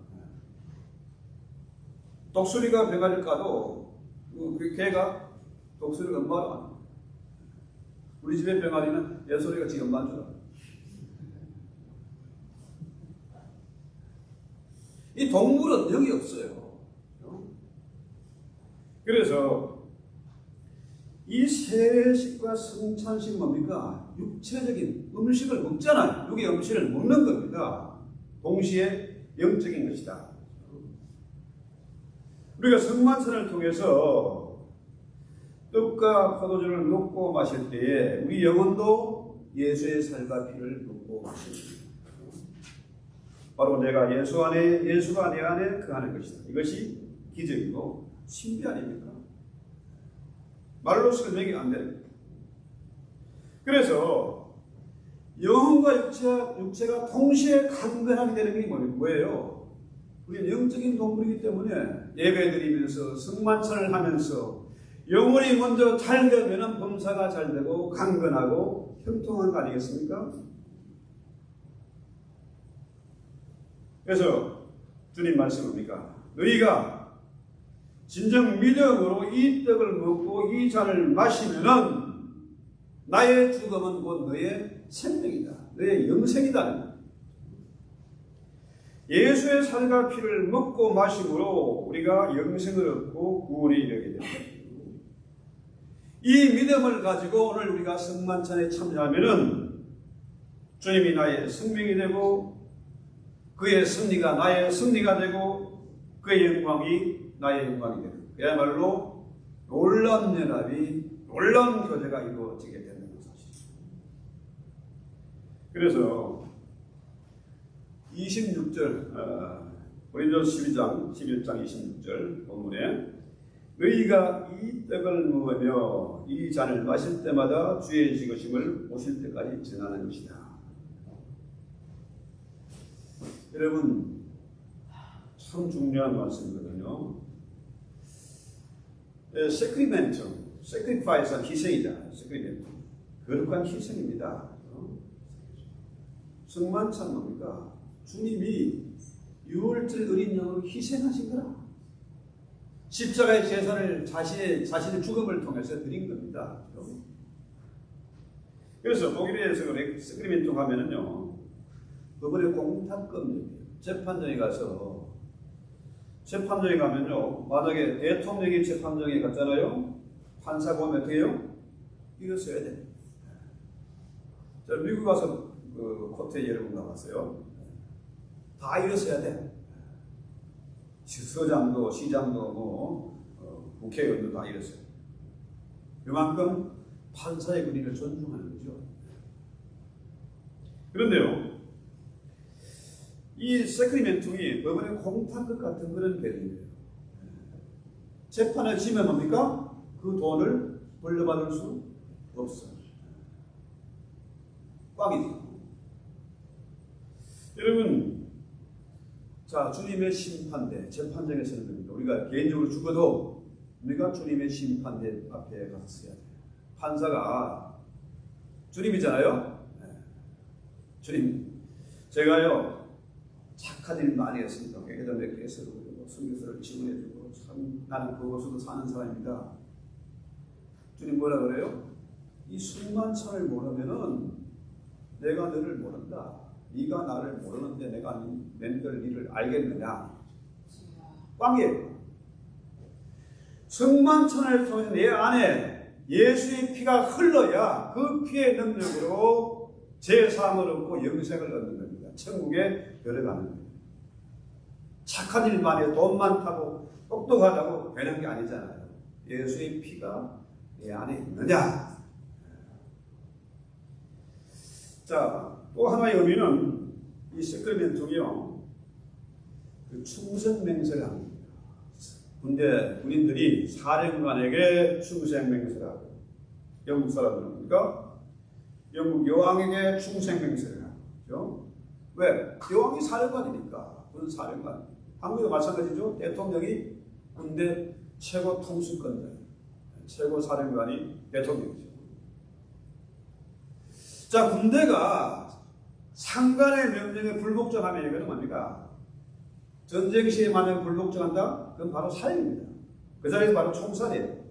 [SPEAKER 5] 독수리가 병아리를 까도 그 개가 독수리가 엄마로 안 해요. 우리 집의 병아리는 예솔이가 지금 엄마인 줄 알아요. 이 동물은 여기 없어요. 그래서 이 세식과 성찬식 뭡니까? 육체적인 음식을 먹잖아요. 여기 음식을 먹는 겁니다. 동시에 영적인 것이다. 우리가 성만찬을 통해서 떡과 포도주를 먹고 마실 때에 우리 영혼도 예수의 살과 피를 먹고 마십니다. 바로 내가 예수 안에, 예수가 내 안에 거하는 것이다. 이것이 기적이고 신비 아닙니까? 말로 설명이 안 되는 거예요. 그래서 영혼과 육체가 동시에 강건하게 되는 게 뭐예요? 우리는 영적인 동물이기 때문에 예배드리면서 성만찬을 하면서 영혼이 먼저 잘 되면 범사가 잘 되고 강건하고 형통한 거 아니겠습니까? 그래서 주님 말씀입니까? 너희가 진정 믿음으로 이 떡을 먹고 이 잔을 마시면은 나의 죽음은 곧 너의 생명이다. 너의 영생이다. 예수의 살과 피를 먹고 마심으로 우리가 영생을 얻고 구원에 이르게 됩니다. 이 믿음을 가지고 오늘 우리가 성만찬에 참여하면은 주님이 나의 생명이 되고 그의 승리가 나의 승리가 되고 그의 영광이 나의 영광이 되고 그야말로 놀라운 연합이 놀라운 교제가 이루어지게 되는 사실입니다. 그래서 26절 고린도서 12장 11장 26절 본문에 너희가 이 떡을 먹으며 이 잔을 마실 때마다 주의 죽으심을 오실 때까지 전하는 것이다. 여러분 참 중요한 말씀이거든요. 세크리멘트, 세크리파이스한 희생이다. 세크리멘트, 거룩한 희생입니다. 성만찬 뭡니까? 주님이 유월절 어린 양으로 희생하신 거라. 십자가의 제사를 자신의 죽음을 통해서 드린 겁니다. 그래서 독일에서 세크리멘트 하면은요, 법원의 공탁금입니다. 재판정에 가서 재판정에 가면요, 만약에 대통령이 재판정에 갔잖아요. 판사 보면 어떻게 해요? 이거 써야 돼. 저 미국 가서 그 코트에 여러 분 가봤어요. 다 이거 써야 돼. 서장도, 시장도, 국회의원도 다 이랬어요. 그만큼 판사의 권위를 존중하는 거죠. 그런데요, 이 세크리멘tum이 법원의 공탁것 같은 그런 개념이에요. 재판을 지면 뭡니까? 그 돈을 벌려받을 수 없어요. 꽉이죠. 여러분, 자, 주님의 심판대, 재판정에 서는 겁니다. 우리가 개인적으로 죽어도 우리가 주님의 심판대 앞에 가서 서야 돼요. 판사가 주님이잖아요. 네. 주님, 제가요 착한 일 많이 했습니다. 회계도 몇 개 써주고 선교사를 지원해주고 참 나는 그곳으로 사는 사람입니다. 주님 뭐라 그래요? 이 성만찬을 모르면은 내가 너를 모른다. 네가 나를 모르는데 내가 너희들 일을 알겠느냐? 꽝이에요. 성만찬을 통해 내 안에 예수의 피가 흘러야 그 피의 능력으로 제사함을 얻고 영생을 얻는 겁니다. 천국에 들어가는 겁니다. 착한 일만 해 돈 많다고 똑똑하다고 되는 게 아니잖아요. 예수의 피가 내 안에 있느냐? 자, 또 하나의 의미는 이 세크리멘토요, 그 충성 맹세를 합니다. 군인들이 사령관에게 충성 맹세를 하고, 영국 사람들은 그러니까 영국 여왕에게 충성 맹세를 하죠. 왜? 여왕이 사령관이니까. 군 사령관. 한국도 마찬가지죠. 대통령이 군대 최고 통수권자, 최고 사령관이 대통령이죠. 자, 군대가 상관의 명령에 불복종하면 이거는 뭡니까? 전쟁 시에 만약 불복종한다? 그건 바로 살인입니다. 그 자리에서 바로 총살이에요.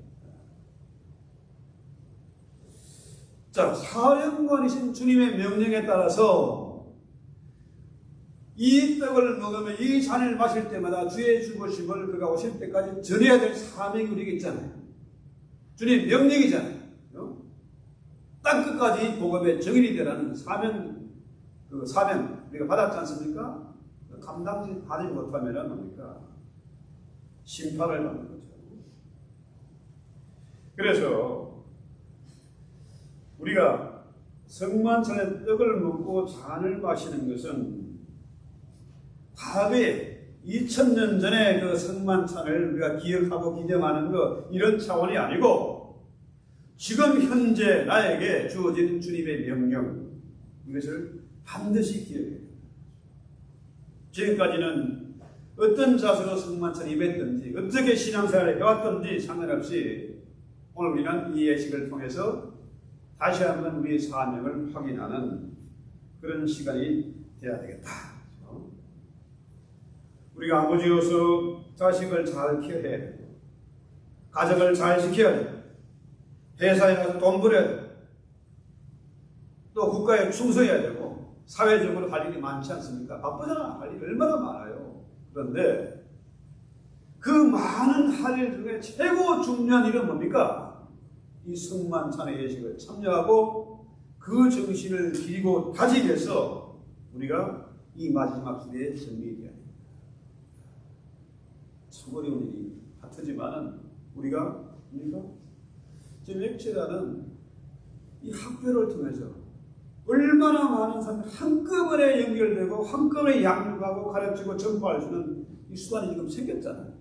[SPEAKER 5] 자, 사령관이신 주님의 명령에 따라서 이 떡을 먹으면 이 잔을 마실 때마다 주의 죽으심을 그가 오실 때까지 전해야 될 사명이 우리에게 있잖아요. 주님 명령이잖아요. 땅 끝까지 복음의 정인이 되라는 사명 우리가 받았지 않습니까? 감당하지 못하면 뭡니까? 심판을 받는 거죠. 그래서 우리가 성만찬의 떡을 먹고 잔을 마시는 것은 과거에 2000년 전에 그 성만찬을 우리가 기억하고 기념하는 것 이런 차원이 아니고 지금 현재 나에게 주어진 주님의 명령 이것을 반드시 기억해야 됩니다. 지금까지는 어떤 자세로 성만찬을 임했든지 어떻게 신앙생활을 해왔든지 상관없이 오늘 우리는 이 예식을 통해서 다시 한번 우리의 사명을 확인하는 그런 시간이 되어야 되겠다. 우리가 아버지로서 자식을 잘 키워야 되고 가정을 잘 지켜야 되고 회사에 가서 돈 벌어야 되고 또 국가에 충성해야 되고 사회적으로 할 일이 많지 않습니까? 바쁘잖아. 할 일이 얼마나 많아요. 그런데 그 많은 할 일 중에 최고 중요한 일은 뭡니까? 이 성만찬의 예식을 참여하고 그 정신을 기리고 다지기 위해서 우리가 이 마지막 시대에 정리해야 됩니다. 참 어려운 일이 같지만은 우리가 지금 액체라는 이 학교를 통해서 얼마나 많은 사람들이 한꺼번에 연결되고 한꺼번에 양육하고 가르치고 전파할 수 있는 이 수단이 지금 생겼잖아요.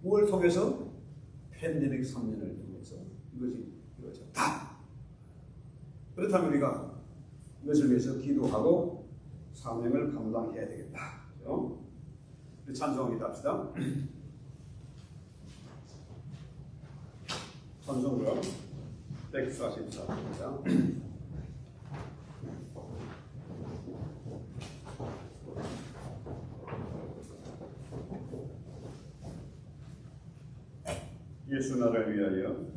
[SPEAKER 5] 뭘 통해서? 팬데믹 3년을 통해서 이것이 이루어졌다. 그렇다면 우리가 이것을 위해서 기도하고 사명을 감당해야 되겠다. 그렇죠? 찬송하기도 합시다. 찬송가 144입니다. 예수 나라를 위하여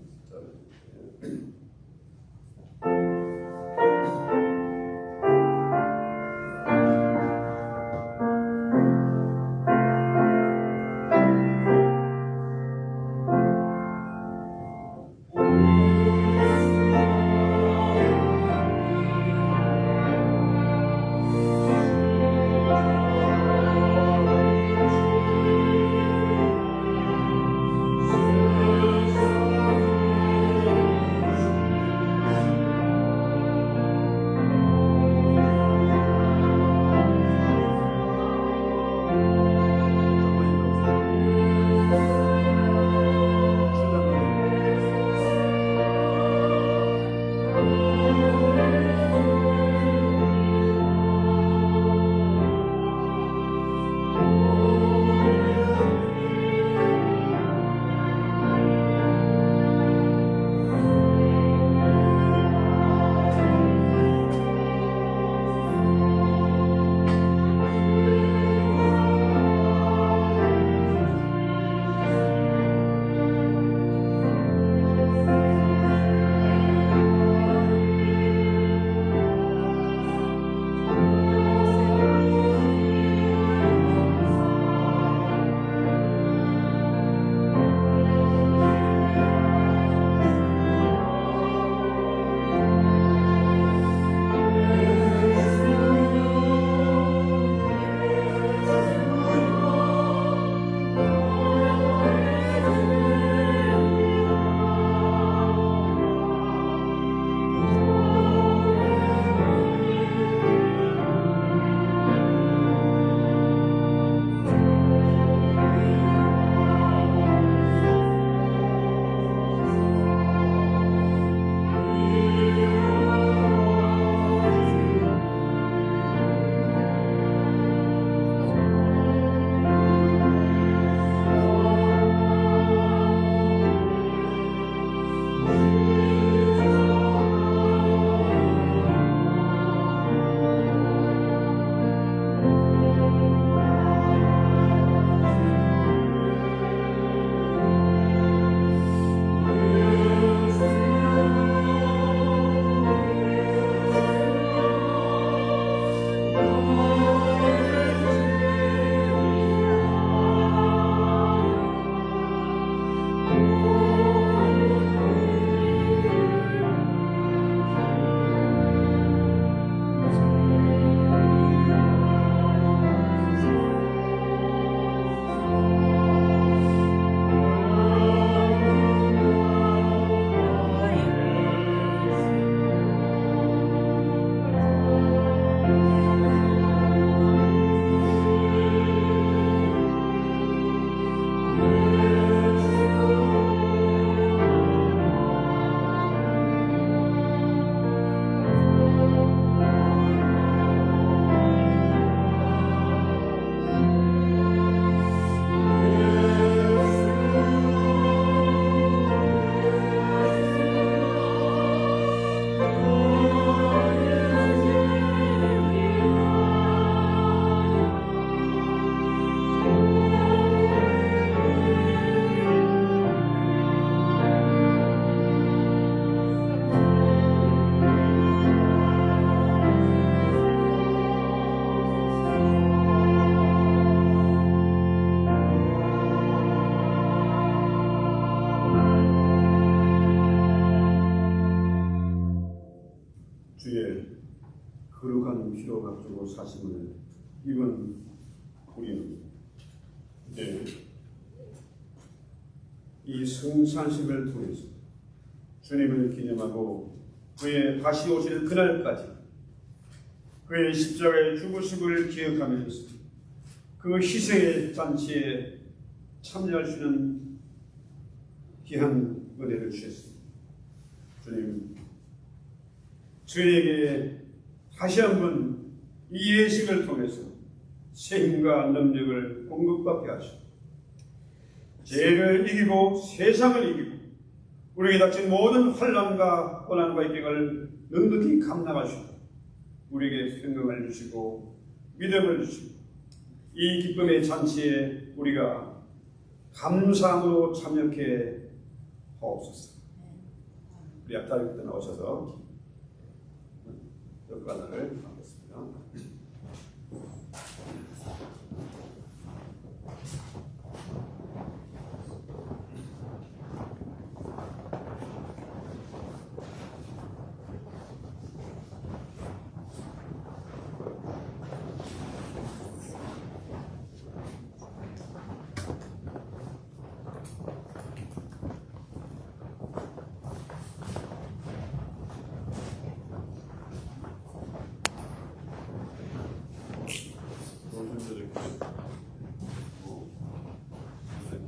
[SPEAKER 5] 거룩한 피로 값주고 사심을 입은 우리는 이제 이 성찬식을 통해서 주님을 기념하고 그의 다시 오실 그날까지 그의 십자가의 죽으심을 기억하면서 그 희생의 잔치에 참여할 수 있는 귀한 은혜를 주셨습니다. 주님, 저희에게 다시 한번 이 예식을 통해서 새 힘과 능력을 공급받게 하시고 죄를 이기고 세상을 이기고 우리에게 닥친 모든 환난과 고난과 입경을 넉넉히 감당하시고 우리에게 평강을 주시고 믿음을 주시고 이 기쁨의 잔치에 우리가 감사함으로 참여케 하옵소서. 우리 앞자리부터 나오셔서 역관을 하겠습니다.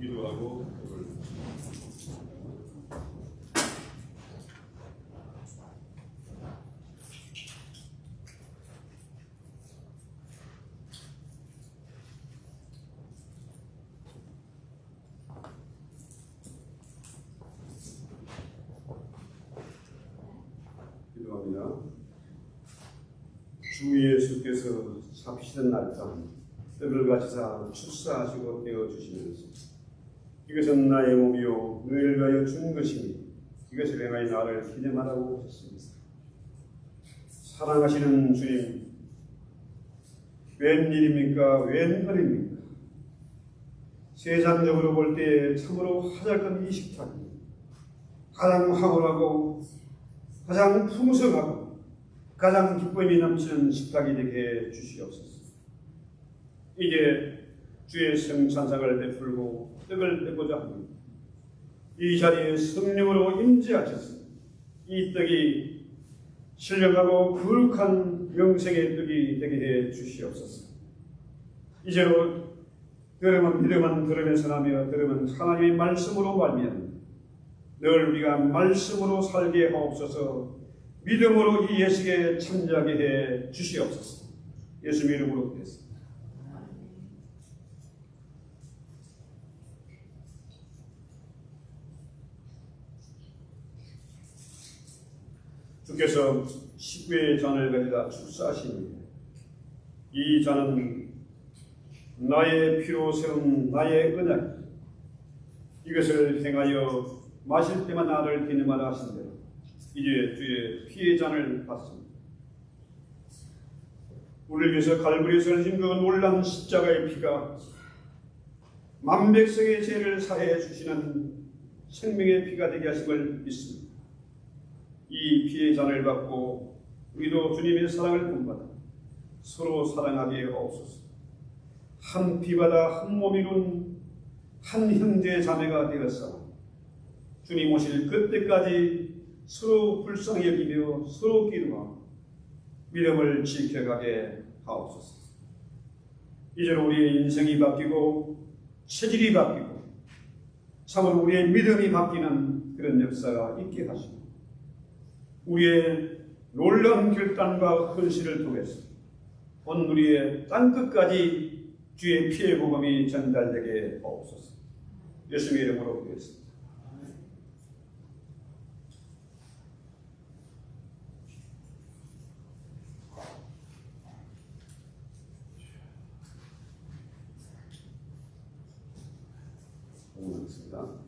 [SPEAKER 5] 기도하고 기도합니다. 주 예수께서 잡히시던 날밤 떡을 가지사 축사하시고 떼어주시면서 이것은 나의 몸이요 너희를 위하여 준 것이니 이것을 행하여 나를 기념하라고 하셨습니다. 사랑하시는 주님, 웬일입니까? 웬 은혜입니까? 세상적으로 볼 때 참으로 하잘것 이 식탁이 가장 황홀하고 가장 풍성하고 가장 기쁨이 넘치는 식탁이 되게 해주시옵소서. 이제 주의 성찬상을 베풀고 떡을 떼고자 합니다. 이 자리에 성령으로 임재하셔서 이 떡이 신령하고 거룩한 영생의 떡이 되게 해 주시옵소서. 이제로 들으면 믿음은 들으면서 나며 들으면 하나님의 말씀으로 말미암아 늘 우리가 말씀으로 살게 하옵소서. 믿음으로 이 예식에 참여하게 해 주시옵소서. 예수 이름으로 기도했습니다. 주께서 식구의 잔을 가지다 축사하시니 이 잔은 나의 피로 세운 나의 언약, 이것을 행하여 마실 때만 나를 기념하라 하신 대로 이제 주의 피의 잔을 받습니다. 우리를 위해서 갈보리에서 흘리신 그 놀라운 십자가의 피가 만백성의 죄를 사해 주시는 생명의 피가 되게 하심을 믿습니다. 이 피의 잔을 받고 우리도 주님의 사랑을 본받아 서로 사랑하게 하옵소서. 한 피바다 한 몸 이룬 한 형제 자매가 되었사 주님 오실 그때까지 서로 불쌍히 여기며 서로 기도하며 믿음을 지켜가게 하옵소서. 이제는 우리의 인생이 바뀌고 체질이 바뀌고 참으로 우리의 믿음이 바뀌는 그런 역사가 있게 하시고 우리의 놀라운 결단과 헌신을 통해서 온 우리의 땅끝까지 주의 피의 복음이 전달되게 하옵소서. 예수님의 이름으로 기도했습니다. 고맙습니다.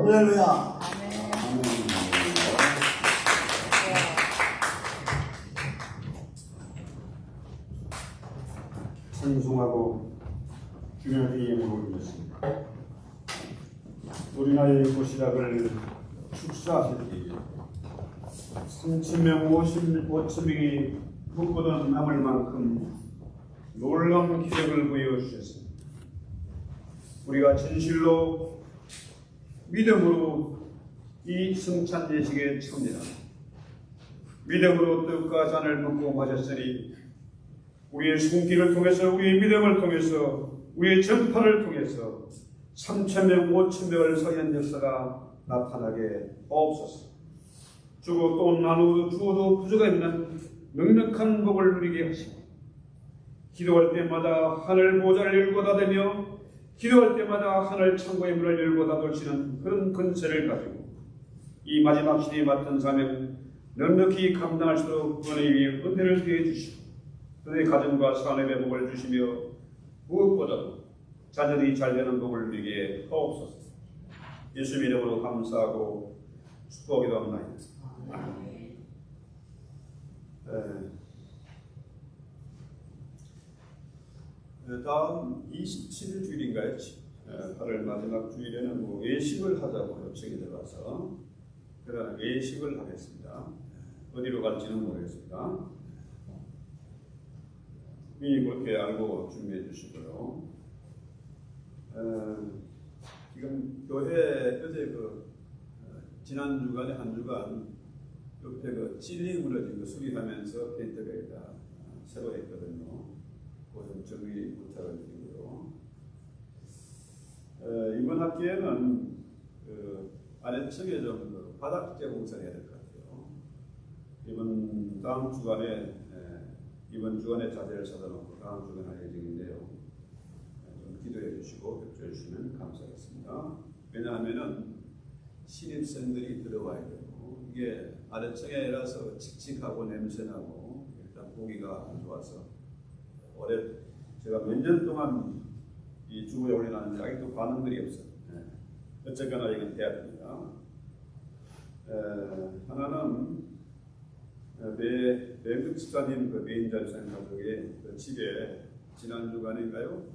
[SPEAKER 3] 할렐루야.
[SPEAKER 5] 찬송하고 주님의 이름으로 올렸습니다. 우리나라의 도시락을 축사하실 때에 3,000명 55,000명이 묵고던 남을 만큼 놀라운 기적을 보여주셨습니다. 우리가 진실로 믿음으로 이 성찬 예식에 참여합니다. 믿음으로 떡과 잔을 먹고 마셨으니 우리의 손길을 통해서, 우리의 믿음을 통해서, 우리의 전파를 통해서 3,000명, 5,000명을 살리는 역사가 나타나게 없소서. 주고 또 주어도 부족가 있는 넉넉한 복을 누리게 하시고, 기도할 때마다 하늘 보좌를 열고 닫으며, 기도할 때마다 하늘 창고의 문을 열고 닫으시는 그런 근세를 가지고 이 마지막 시대에 맡은 사명 넉넉히 감당할 수 있도록 구원의 위에 은혜를 더해 주시고, 그의 가정과 산업의 복을 주시며 무엇보다도 자녀들이 잘되는 복을 누리게 하옵소서. 예수 이름으로 감사하고 축복하기도 합니다. 다음 27일 주일인가요? 8월 마지막 주일에는 외식을 하자고 요청이 들어와서 그러나 외식을 하겠습니다. 어디로 갈지는 모르겠습니다. 미리 그렇게 알고 준비해 주시고요. 지금 교회 어제 지난 주간에 한 주간 옆에 찔리 무너진 수리하면서 페인트가 새로 했거든요. 그좀 정리 부탁을 드리고요. 이번 학기에는 아래층에 좀 바닥재 공사를 해야 될 것 같아요. 다음 주간에 이번 주간에 자재를 사다 놓고 다음 주간에 할 예정인데요. 좀 기도해 주시고 협조해 주시면 감사하겠습니다. 왜냐하면은 신입생들이 들어와야 되고 이게 아래층에라서 칙칙하고 냄새나고 일단 보기가 안 좋아서 올해 제가 몇 년 동안 이 주부에 올려놨는데 아직도 반응들이 없어요. 어쨌거나 이건 해야 됩니다. 하나는 매국 집사님 메인자유상 가족의 집에 지난 주간인가요?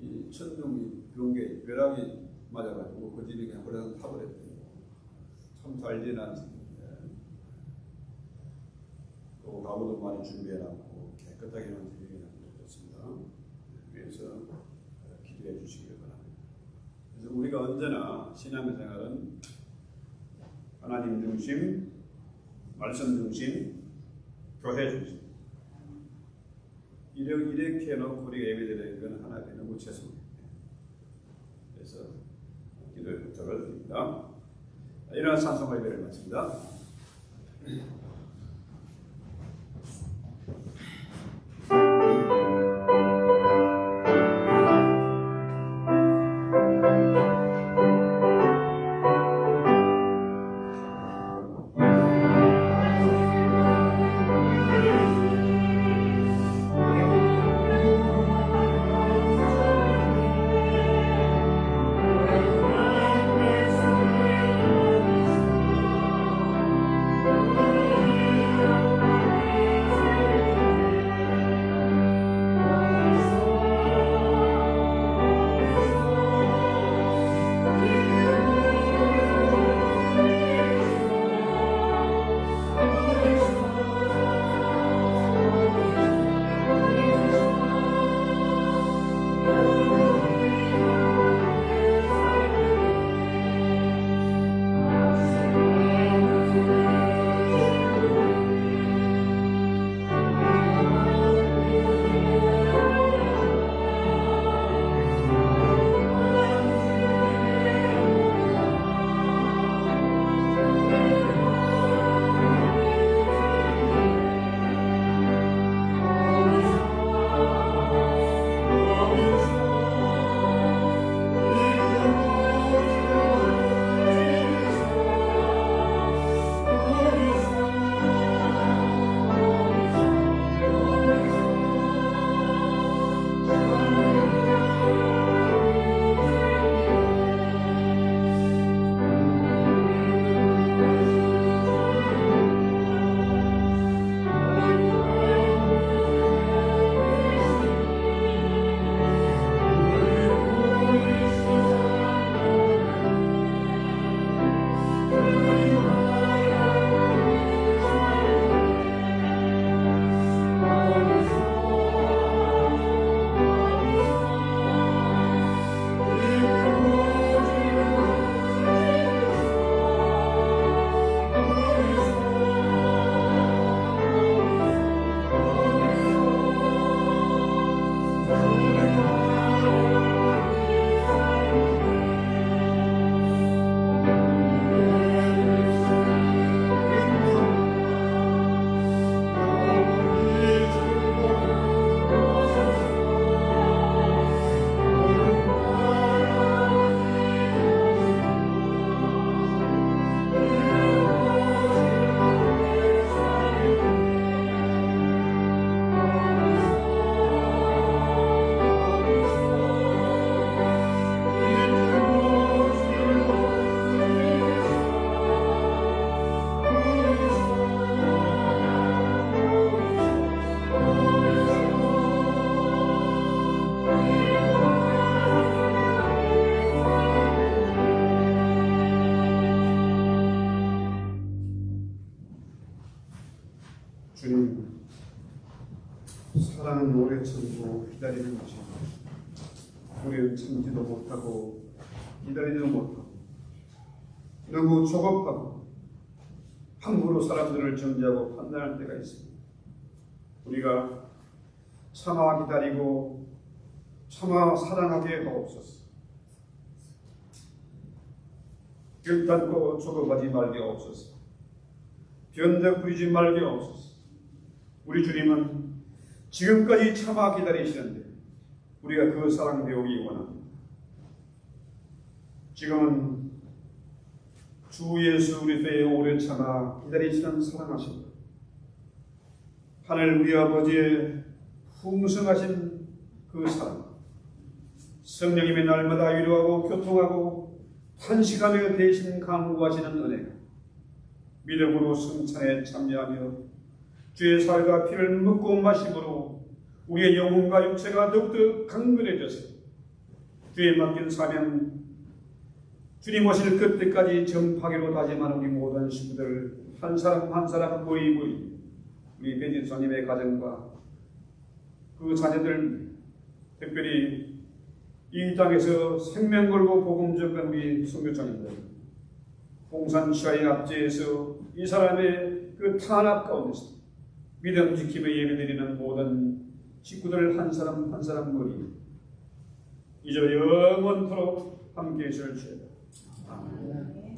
[SPEAKER 5] 이 천둥이 병계 벼락이 맞아가지고 그 집이 그냥 그냥 타버렸대요. 참 잘 지난 집인데 또 가구도 많이 준비해놨고 깨끗하게 해놓은 집이 좋습니다. 그래서 기도해 주시길 바랍니다. 그래서 우리가 언제나 신앙생활은 하나님 중심, 말씀 중심, 교회 중심 이렇게 해놓고 우리가 예배드리는 건 하나님께 너무 죄송해요. 그래서 기도의 부탁을 드립니다. 일어나 찬송과 예배를 마칩니다.
[SPEAKER 1] 주님, 사랑은 오래 참고 기다리는 것입니다. 우리는 참지도 못하고 기다리지도 못하고 너무 조급하고 함부로 사람들을 정죄하고 판단할 때가 있습니다. 우리가 참아 기다리고 참아 사랑하게 하옵소서. 결단코 조급하지 말게 하옵소서. 변덕 부리지 말게 하옵소서. 우리 주님은 지금까지 참아 기다리시는데 우리가 그 사랑 배우기 원합니다. 지금은 주 예수 그리스도의 오래 참아 기다리시는 사랑하신 분, 하늘 우리 아버지의 풍성하신 그 사랑, 성령님의 날마다 위로하고 교통하고 탄식하며 대신 강구하시는 은혜가 믿음으로 성찬에 참여하며 주의 살과 피를 먹고 마심으로 우리의 영혼과 육체가 더욱더 강건해져서 주의 맡긴 사명 주님 오실 그때까지 전파기로 다짐하는 우리 모든 식구들 한 사람 한 사람 모이 우리 배진수님의 가정과 그 자녀들, 특별히 이 땅에서 생명 걸고 복음 전한 우리 선교사님들, 봉산 치하의 압제에서 이 사람의 그 탄압 가운데서 믿음 지키며 예배드리는 모든
[SPEAKER 5] 식구들 한 사람 한 사람 머리 이제 영원토록 함께 있을 주다.
[SPEAKER 2] 아멘.